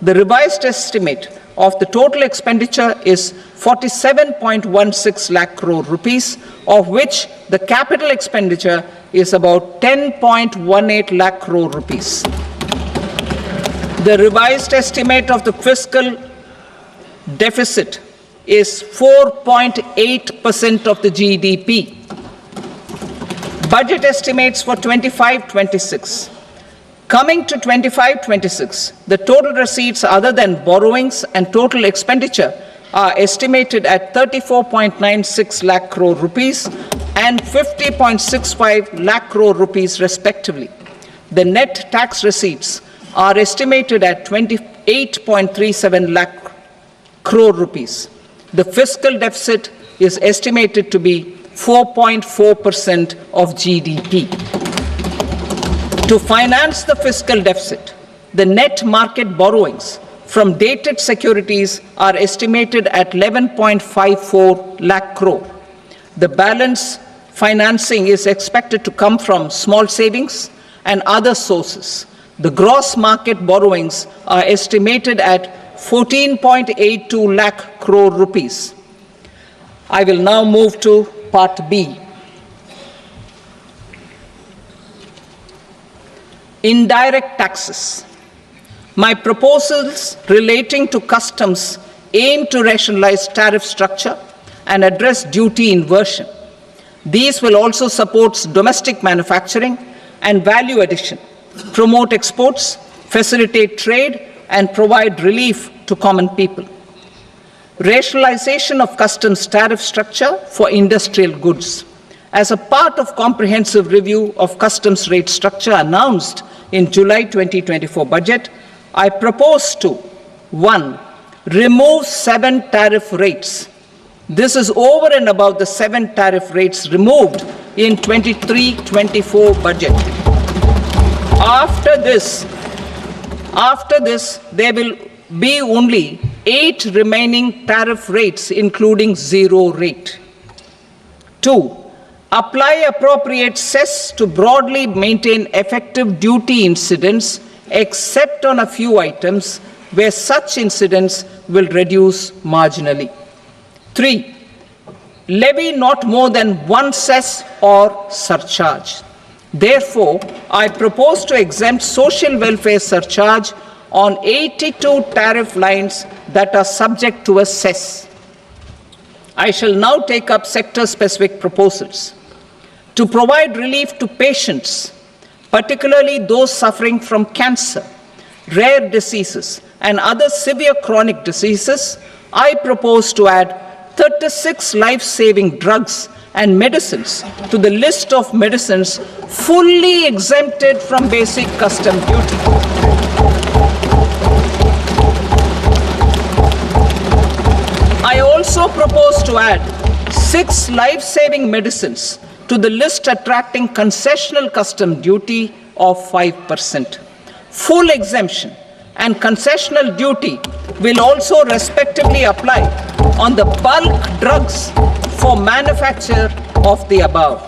The revised estimate of the total expenditure is 47.16 lakh crore rupees, of which the capital expenditure is about 10.18 lakh crore rupees. The revised estimate of the fiscal deficit is 4.8% of the GDP. Budget estimates for 25-26. Coming to 25-26, the total receipts other than borrowings and total expenditure are estimated at 34.96 lakh crore rupees and 50.65 lakh crore rupees respectively. The net tax receipts are estimated at 28.37 lakh crore rupees. The fiscal deficit is estimated to be 4.4% of GDP. To finance the fiscal deficit, the net market borrowings from dated securities are estimated at 11.54 lakh crore. The balance financing is expected to come from small savings and other sources. The gross market borrowings are estimated at 14.82 lakh crore rupees. I will now move to Part B. Indirect taxes. My proposals relating to customs aim to rationalize tariff structure, and address duty inversion. These will also support domestic manufacturing and value addition, promote exports, facilitate trade, and provide relief to common people. Rationalization of customs tariff structure for industrial goods. As a part of comprehensive review of customs rate structure announced in July 2024 budget, I propose to 1. Remove 7 tariff rates. This is over and above the 7 tariff rates removed in 23-24 budget. After this, there will be only 8 remaining tariff rates, including 0 rate. 2. Apply appropriate cess to broadly maintain effective duty incidence, except on a few items where such incidence will reduce marginally. 3. Levy not more than 1 cess or surcharge. Therefore, I propose to exempt social welfare surcharge on 82 tariff lines that are subject to a cess. I shall now take up sector-specific proposals. To provide relief to patients, particularly those suffering from cancer, rare diseases, and other severe chronic diseases, I propose to add 36 life-saving drugs and medicines to the list of medicines fully exempted from basic custom duty. I also propose to add 6 life-saving medicines to the list attracting concessional custom duty of 5%. Full exemption and concessional duty will also respectively apply on the bulk drugs for manufacture of the above.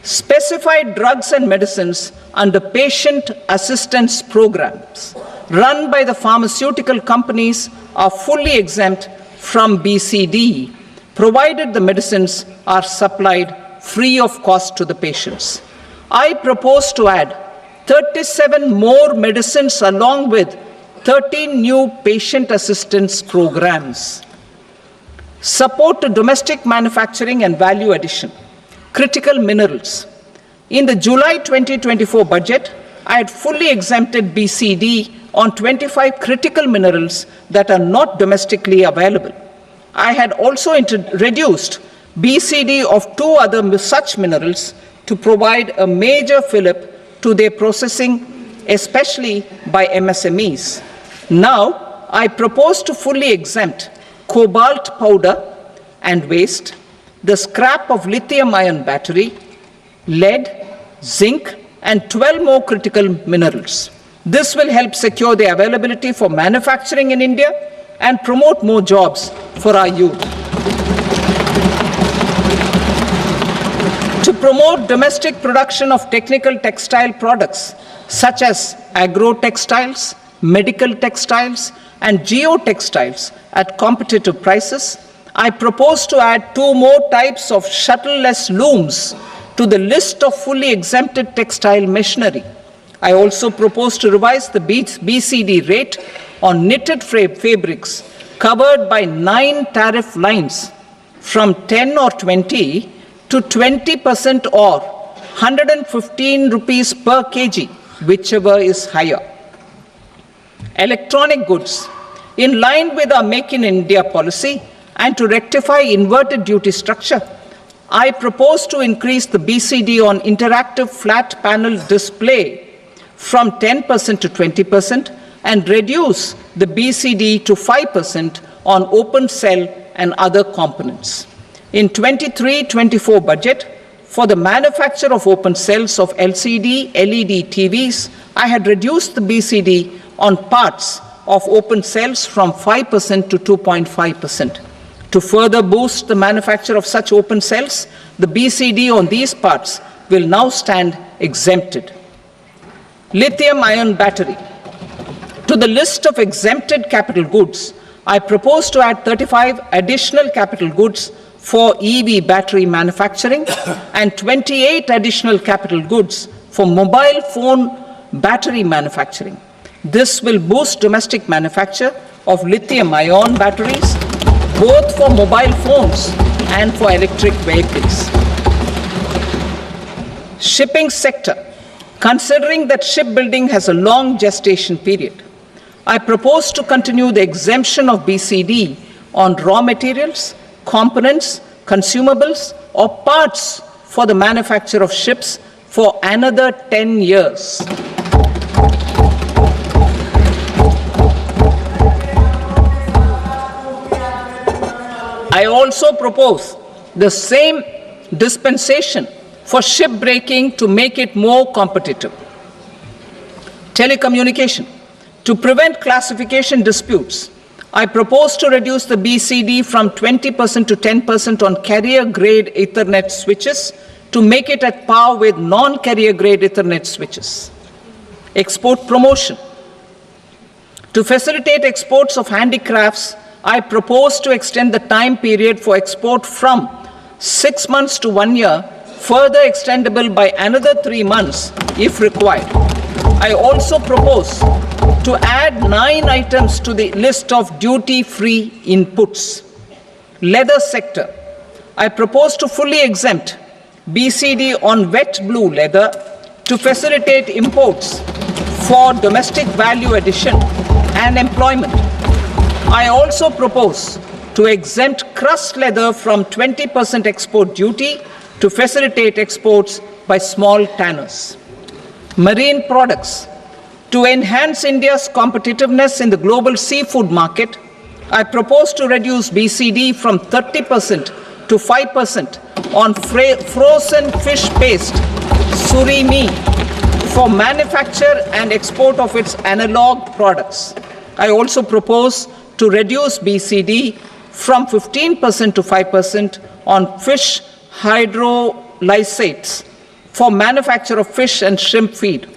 Specified drugs and medicines under patient assistance programs run by the pharmaceutical companies are fully exempt from BCD, provided the medicines are supplied free of cost to the patients. I propose to add 37 more medicines along with 13 new patient assistance programs. Support to domestic manufacturing and value addition. Critical minerals. In the July 2024 budget, I had fully exempted BCD on 25 critical minerals that are not domestically available. I had also reduced BCD of 2 other such minerals to provide a major fillip to their processing, especially by MSMEs. Now, I propose to fully exempt cobalt powder and waste, the scrap of lithium-ion battery, lead, zinc, and 12 more critical minerals. This will help secure the availability for manufacturing in India and promote more jobs for our youth. To promote domestic production of technical textile products such as agro-textiles, medical textiles, and geotextiles at competitive prices, I propose to add 2 more types of shuttle-less looms to the list of fully exempted textile machinery. I also propose to revise the BCD rate on knitted fabrics covered by 9 tariff lines from 10 or 20 to 20% or 115 rupees per kg, whichever is higher. Electronic goods. In line with our Make in India policy and to rectify inverted duty structure, I propose to increase the BCD on interactive flat panel display from 10% to 20% and reduce the BCD to 5% on open cell and other components. In 23-24 budget, for the manufacture of open cells of LCD, LED TVs, I had reduced the BCD on parts of open cells from 5% to 2.5%. To further boost the manufacture of such open cells, the BCD on these parts will now stand exempted. Lithium-ion battery. To the list of exempted capital goods, I propose to add 35 additional capital goods for EV battery manufacturing and 28 additional capital goods for mobile phone battery manufacturing. This will boost domestic manufacture of lithium-ion batteries, both for mobile phones and for electric vehicles. Shipping sector. Considering that shipbuilding has a long gestation period, I propose to continue the exemption of BCD on raw materials, components, consumables, or parts for the manufacture of ships for another 10 years. I also propose the same dispensation for shipbreaking to make it more competitive. Telecommunication. To prevent classification disputes, I propose to reduce the BCD from 20% to 10% on carrier-grade Ethernet switches to make it at par with non-carrier-grade Ethernet switches. Export promotion. To facilitate exports of handicrafts, I propose to extend the time period for export from 6 months to 1 year, further extendable by another 3 months if required. I also propose to add 9 items to the list of duty-free inputs. Leather sector. I propose to fully exempt BCD on wet blue leather to facilitate imports for domestic value addition and employment. I also propose to exempt crust leather from 20% export duty to facilitate exports by small tanners. Marine products. To enhance India's competitiveness in the global seafood market, I propose to reduce BCD from 30% to 5% on frozen fish paste, surimi, for manufacture and export of its analog products. I also propose to reduce BCD from 15% to 5% on fish hydrolysates for manufacture of fish and shrimp feed.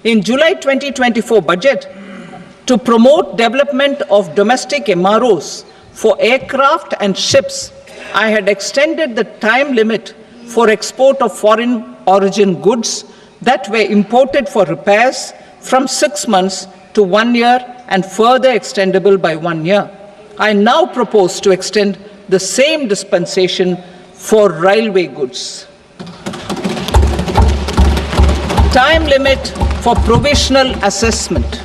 In July 2024 budget, to promote development of domestic MROs for aircraft and ships, I had extended the time limit for export of foreign origin goods that were imported for repairs from 6 months to 1 year and further extendable by 1 year. I now propose to extend the same dispensation for railway goods. Time limit for provisional assessment.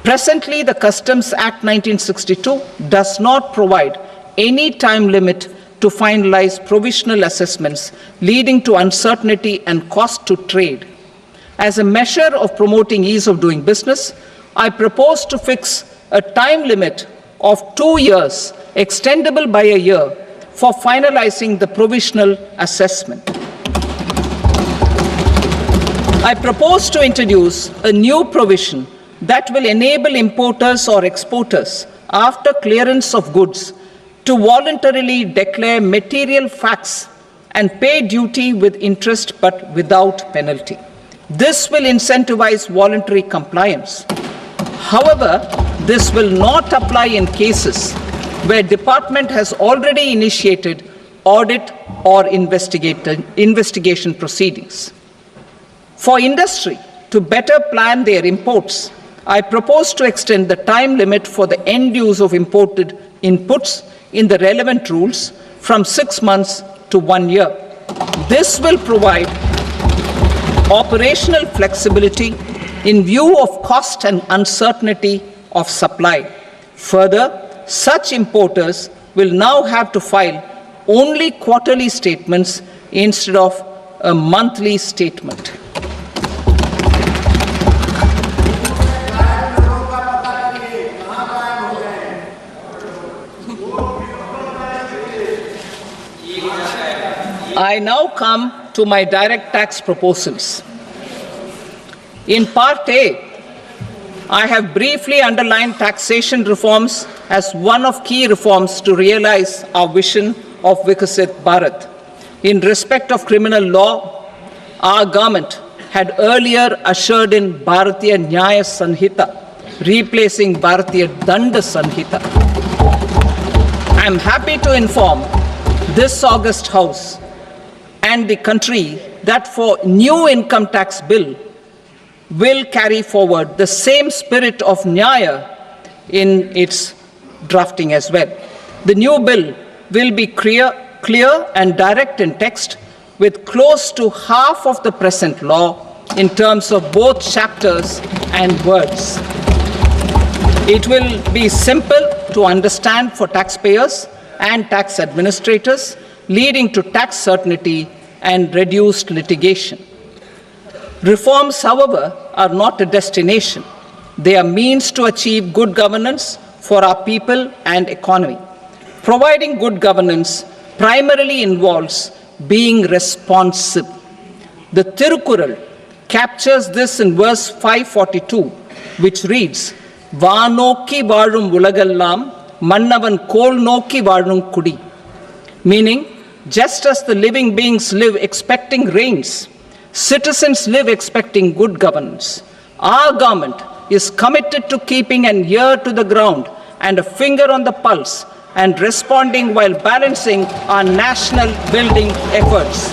Presently, the Customs Act 1962 does not provide any time limit to finalize provisional assessments, leading to uncertainty and cost to trade. As a measure of promoting ease of doing business, I propose to fix a time limit of 2 years, extendable by a year, for finalizing the provisional assessment. I propose to introduce a new provision that will enable importers or exporters, after clearance of goods, to voluntarily declare material facts and pay duty with interest but without penalty. This will incentivize voluntary compliance. However, this will not apply in cases where department has already initiated audit or investigation proceedings. For industry to better plan their imports, I propose to extend the time limit for the end use of imported inputs in the relevant rules from 6 months to 1 year. This will provide operational flexibility in view of cost and uncertainty of supply. Further, such importers will now have to file only quarterly statements instead of a monthly statement. I now come to my direct tax proposals. In Part A, I have briefly underlined taxation reforms as one of key reforms to realize our vision of Vikasit Bharat. In respect of criminal law, our government had earlier ushered in Bharatiya Nyaya Sanhita, replacing Bharatiya Danda Sanhita. I am happy to inform this august House and the country that for new income tax bill will carry forward the same spirit of Nyaya in its drafting as well. The new bill will be clear and direct in text, with close to half of the present law in terms of both chapters and words. It will be simple to understand for taxpayers and tax administrators, leading to tax certainty and reduced litigation. Reforms, however, are not a destination. They are means to achieve good governance for our people and economy. Providing good governance primarily involves being responsive. The Tirukural captures this in verse 542, which reads, "Vaanokki vaazhum ulagallam, mannavan kol nokki vaazhum kudi," meaning, just as the living beings live expecting rains, citizens live expecting good governance. Our government is committed to keeping an ear to the ground and a finger on the pulse and responding while balancing our national building efforts.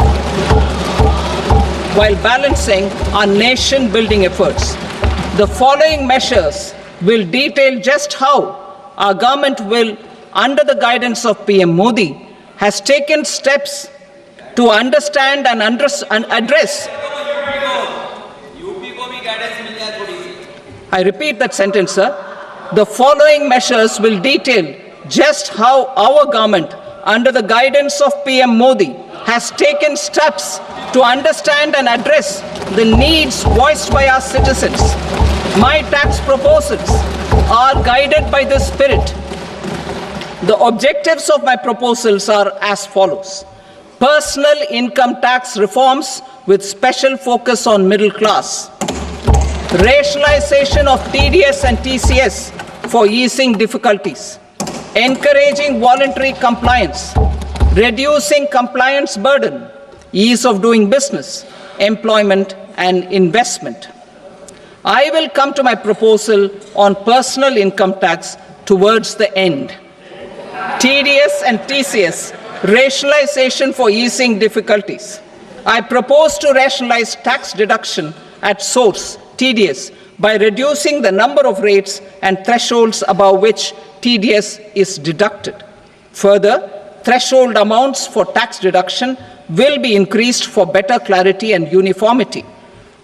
The following measures will detail just how our government will, under the guidance of PM Modi, has taken steps to understand and address. I repeat that sentence, sir. The following measures will detail just how our government, under the guidance of PM Modi, has taken steps to understand and address the needs voiced by our citizens. My tax proposals are guided by this spirit. The objectives of my proposals are as follows. Personal income tax reforms with special focus on middle class. Rationalization of TDS and TCS for easing difficulties. Encouraging voluntary compliance. Reducing compliance burden. Ease of doing business, employment and investment. I will come to my proposal on personal income tax towards the end. TDS and TCS, rationalization for easing difficulties. I propose to rationalize tax deduction at source, TDS, by reducing the number of rates and thresholds above which TDS is deducted. Further, threshold amounts for tax deduction will be increased for better clarity and uniformity.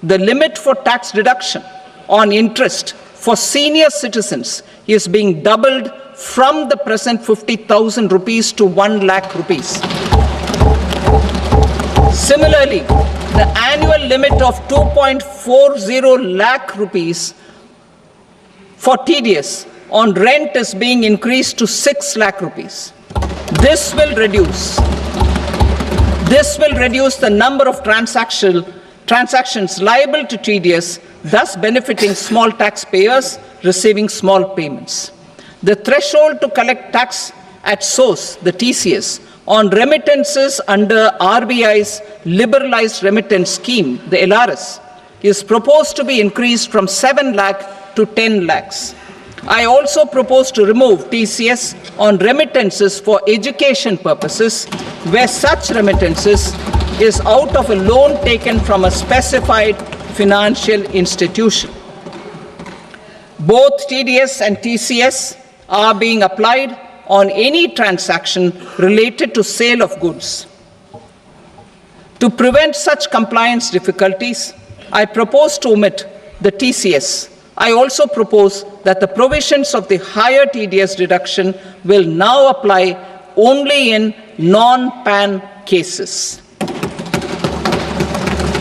The limit for tax deduction on interest for senior citizens is being doubled from the present 50,000 rupees to 1 lakh rupees. Similarly, the annual limit of 2.40 lakh rupees for TDS on rent is being increased to 6 lakh rupees. This will reduce the number of transactions liable to TDS, thus benefiting small taxpayers receiving small payments. The threshold to collect tax at source, the TCS, on remittances under RBI's liberalized remittance scheme, the LRS, is proposed to be increased from 7 lakh to 10 lakhs. I also propose to remove TCS on remittances for education purposes, where such remittances is out of a loan taken from a specified financial institution. Both TDS and TCS are being applied on any transaction related to sale of goods. To prevent such compliance difficulties, I propose to omit the TCS. I also propose that the provisions of the higher TDS deduction will now apply only in non-PAN cases.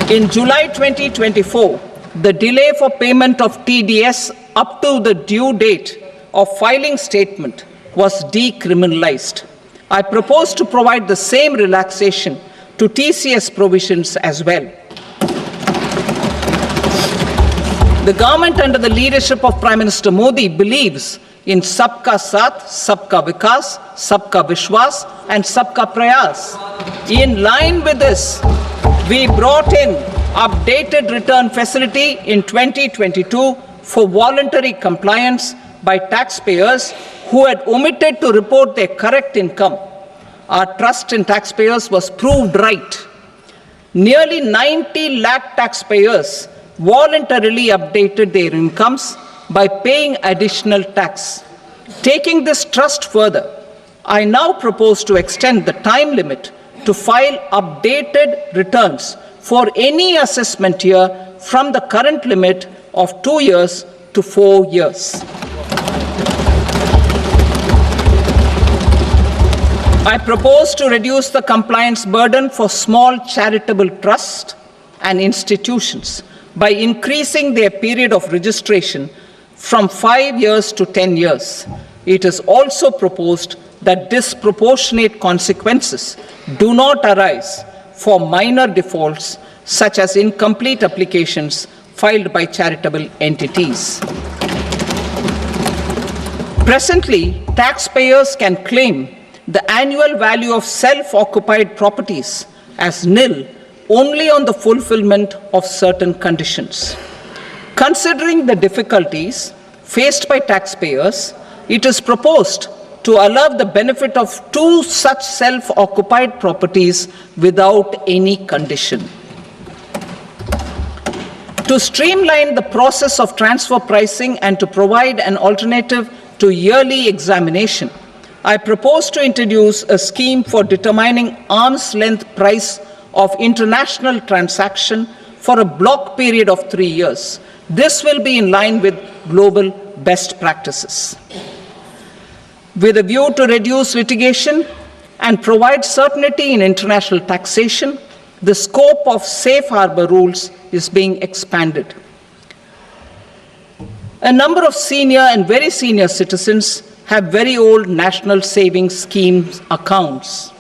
In July 2024, the delay for payment of TDS up to the due date of filing statement was decriminalized. I propose to provide the same relaxation to TCS provisions as well. The government under the leadership of Prime Minister Modi believes in Sabka Saath, Sabka Vikas, Sabka Vishwas and Sabka Prayas. In line with this, we brought in updated return facility in 2022 for voluntary compliance by taxpayers who had omitted to report their correct income. Our trust in taxpayers was proved right. Nearly 90 lakh taxpayers voluntarily updated their incomes by paying additional tax. Taking this trust further, I now propose to extend the time limit to file updated returns for any assessment year from the current limit of 2 years to 4 years. I propose to reduce the compliance burden for small charitable trusts and institutions by increasing their period of registration from 5 years to 10 years. It is also proposed that disproportionate consequences do not arise for minor defaults such as incomplete applications filed by charitable entities. Presently, taxpayers can claim the annual value of self-occupied properties as nil only on the fulfillment of certain conditions. Considering the difficulties faced by taxpayers, it is proposed to allow the benefit of 2 such self-occupied properties without any condition. To streamline the process of transfer pricing and to provide an alternative to yearly examination, I propose to introduce a scheme for determining arm's length price of international transaction for a block period of 3 years. This will be in line with global best practices. With a view to reduce litigation and provide certainty in international taxation, the scope of safe harbor rules is being expanded. A number of senior and very senior citizens have very old national savings schemes accounts.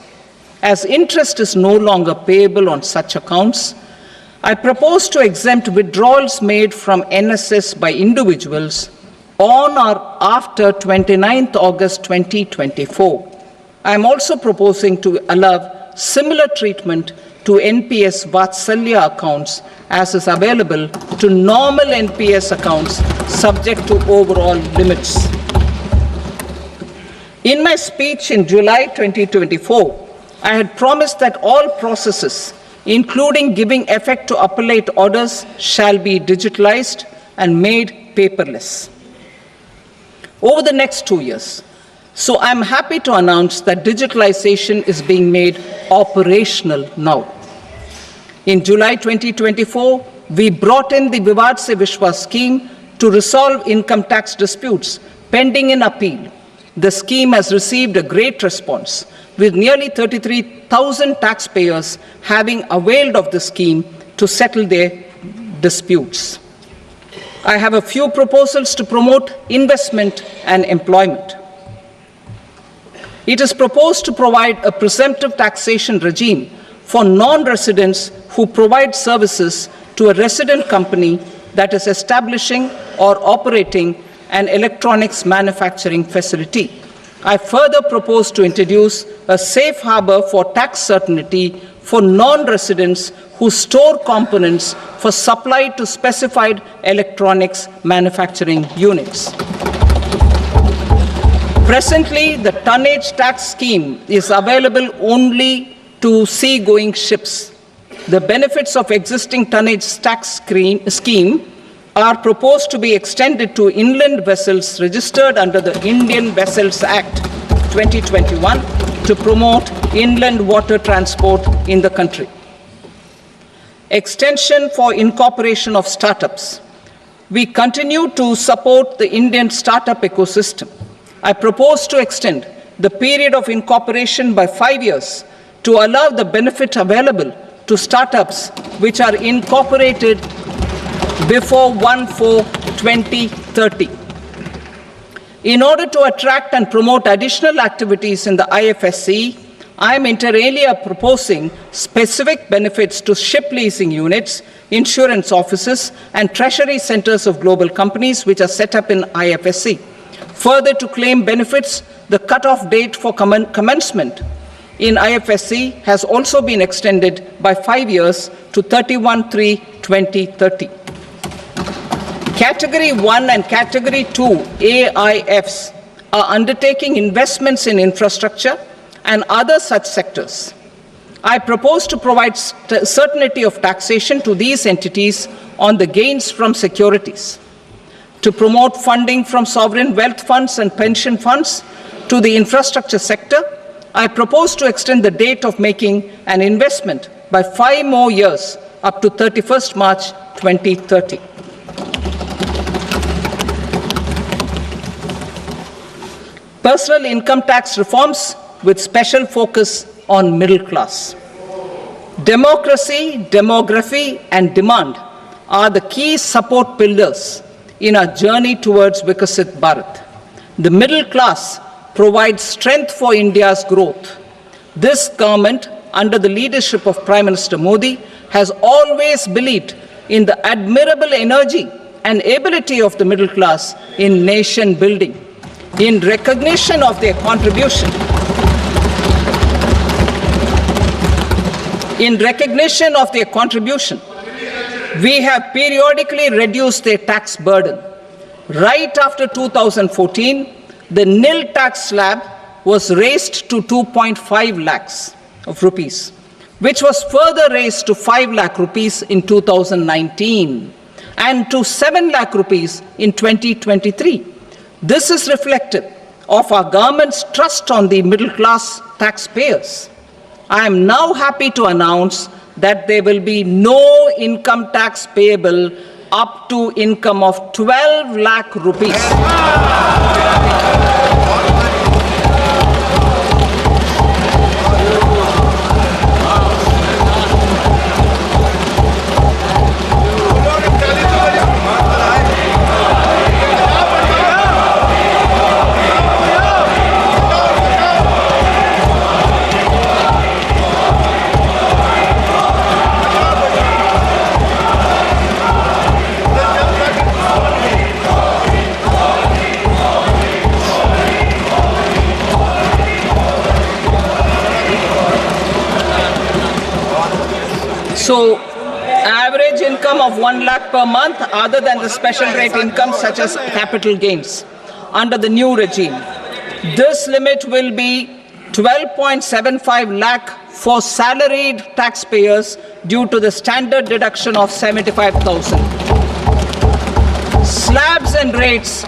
As interest is no longer payable on such accounts, I propose to exempt withdrawals made from NSS by individuals on or after 29th August 2024. I am also proposing to allow similar treatment to NPS Vatsalya accounts as is available to normal NPS accounts subject to overall limits. In my speech in July 2024, I had promised that all processes, including giving effect to appellate orders, shall be digitalized and made paperless over the next 2 years. So I'm happy to announce that digitalization is being made operational now. In July 2024, we brought in the Vivad Se Vishwas scheme to resolve income tax disputes pending in appeal. The scheme has received a great response, with nearly 33,000 taxpayers having availed of the scheme to settle their disputes. I have a few proposals to promote investment and employment. It is proposed to provide a presumptive taxation regime for non-residents who provide services to a resident company that is establishing or operating an electronics manufacturing facility. I further propose to introduce a safe harbor for tax certainty for non-residents who store components for supply to specified electronics manufacturing units. Presently, the tonnage tax scheme is available only to sea-going ships. The benefits of existing tonnage tax scheme are proposed to be extended to inland vessels registered under the Indian Vessels Act 2021 to promote inland water transport in the country. Extension for incorporation of startups. We continue to support the Indian startup ecosystem. I propose to extend the period of incorporation by 5 years to allow the benefit available to startups which are incorporated before 1/4/2030. In order to attract and promote additional activities in the IFSC, I am inter alia proposing specific benefits to ship leasing units, insurance offices, and treasury centers of global companies which are set up in IFSC. Further, to claim benefits, the cutoff date for commencement in IFSC has also been extended by 5 years to 31/3/2030. Category 1 and Category 2 AIFs are undertaking investments in infrastructure and other such sectors. I propose to provide certainty of taxation to these entities on the gains from securities. to promote funding from sovereign wealth funds and pension funds to the infrastructure sector, I propose to extend the date of making an investment by 5 more years up to 31st March 2030. Personal income tax reforms with special focus on middle class. Democracy, demography, and demand are the key support pillars in our journey towards Vikasit Bharat. The middle class provides strength for India's growth. This government, under the leadership of Prime Minister Modi, has always believed in the admirable energy and ability of the middle class in nation building. In recognition of their contribution, we have periodically reduced their tax burden. Right after 2014, the nil tax slab was raised to 2.5 lakhs of rupees, which was further raised to 5 lakh rupees in 2019 and to 7 lakh rupees in 2023. This is reflective of our government's trust on the middle class taxpayers. I am now happy to announce that there will be no income tax payable up to income of 12 lakh rupees. So, average income of 1 lakh per month other than the special rate income such as capital gains under the new regime. This limit will be 12.75 lakh for salaried taxpayers due to the standard deduction of 75,000. Slabs and rates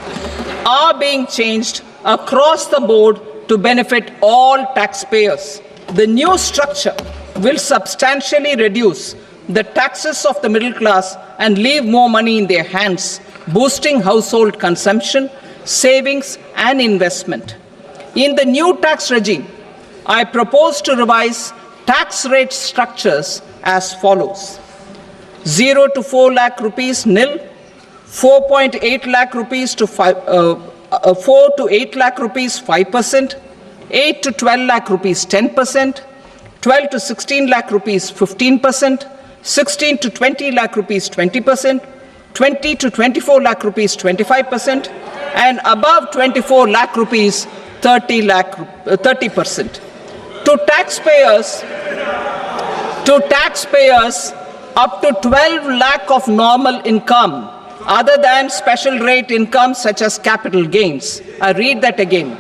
are being changed across the board to benefit all taxpayers. The new structure will substantially reduce the taxes of the middle class and leave more money in their hands, boosting household consumption, savings, and investment. In the new tax regime, I propose to revise tax rate structures as follows: 0 to 4 lakh rupees nil, 4.8 lakh rupees to 4 to 8 lakh rupees 5%, 8 to 12 lakh rupees 10%, 12 to 16 lakh rupees 15%, 16 to 20 lakh rupees 20%, 20 to 24 lakh rupees 25%, and above 24 lakh rupees 30%. To taxpayers up to 12 lakh of normal income other than special rate income such as capital gains. I read that again.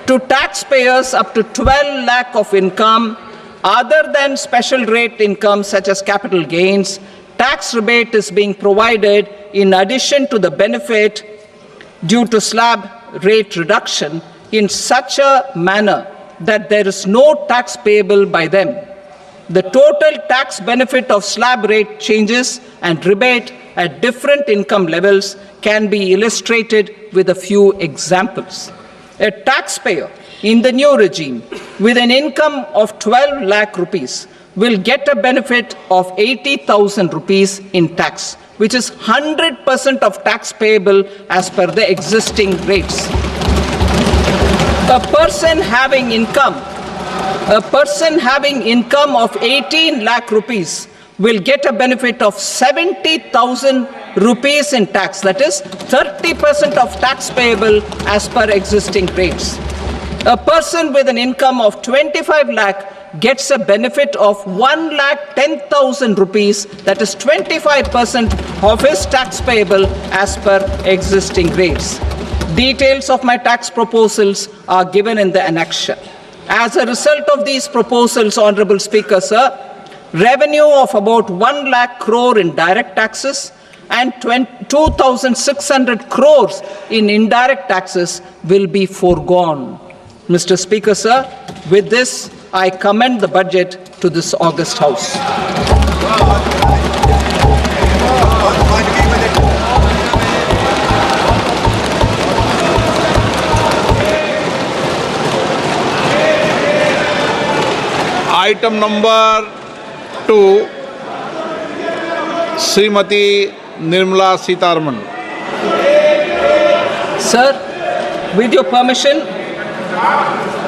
To taxpayers up to 12 lakh of income other than special rate income such as capital gains, tax rebate is being provided in addition to the benefit due to slab rate reduction in such a manner that there is no tax payable by them. The total tax benefit of slab rate changes and rebate at different income levels can be illustrated with a few examples. A taxpayer in the new regime with an income of 12 lakh rupees will get a benefit of 80,000 rupees in tax, which is 100% of tax payable as per the existing rates. A person having income of 18 lakh rupees will get a benefit of 70,000 rupees in tax, that is 30% of tax payable as per existing rates. A person with an income of 25 lakh gets a benefit of 1,10,000 rupees, that is 25% of his tax payable as per existing rates. Details of my tax proposals are given in the annexure. As a result of these proposals, Honorable Speaker, sir, revenue of about 1 lakh crore in direct taxes and 2,600 crores in indirect taxes will be foregone. Mr. Speaker, sir, with this, I commend the budget to this august House. Item number 2, Shrimati Nirmala Sitharaman. Sir, with your permission,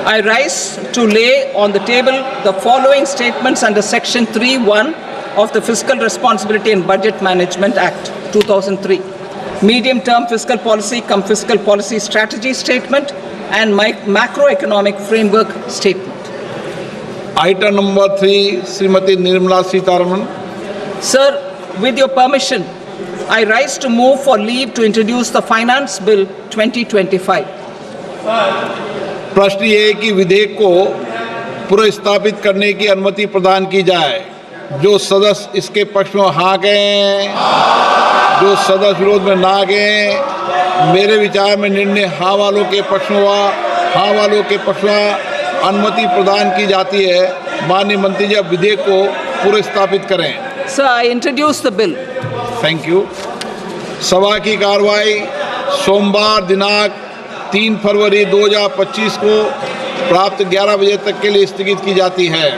I rise to lay on the table the following statements under Section 3(1) of the Fiscal Responsibility and Budget Management Act, 2003. Medium-term fiscal policy cum fiscal policy strategy statement and macroeconomic framework statement. Item number 3, Shrimati Nirmala Sitharaman. Sir, with your permission, I rise to move for leave to introduce the Finance Bill 2025. प्रश्न ये है कि विधेयक को पुनर्स्थापित करने की अनुमति प्रदान की जाए। जो सदस्य इसके पक्ष में हाँ कहें, जो सदस्य विरोध में ना कहें। मेरे विचार में निर्णय हाँ वालों के पक्ष में हुआ। हाँ वालों के पक्ष में अनुमति प्रदान की जाती है। माननीय मंत्री जी, अब विधेयक को पुनर्स्थापित करें। Sir, I introduce the bill. Thank you. सभा की कार्रवाई सोमवार दिनांक 3 फरवरी 2025 को प्राप्त 11 बजे तक के लिए स्थगित की जाती है।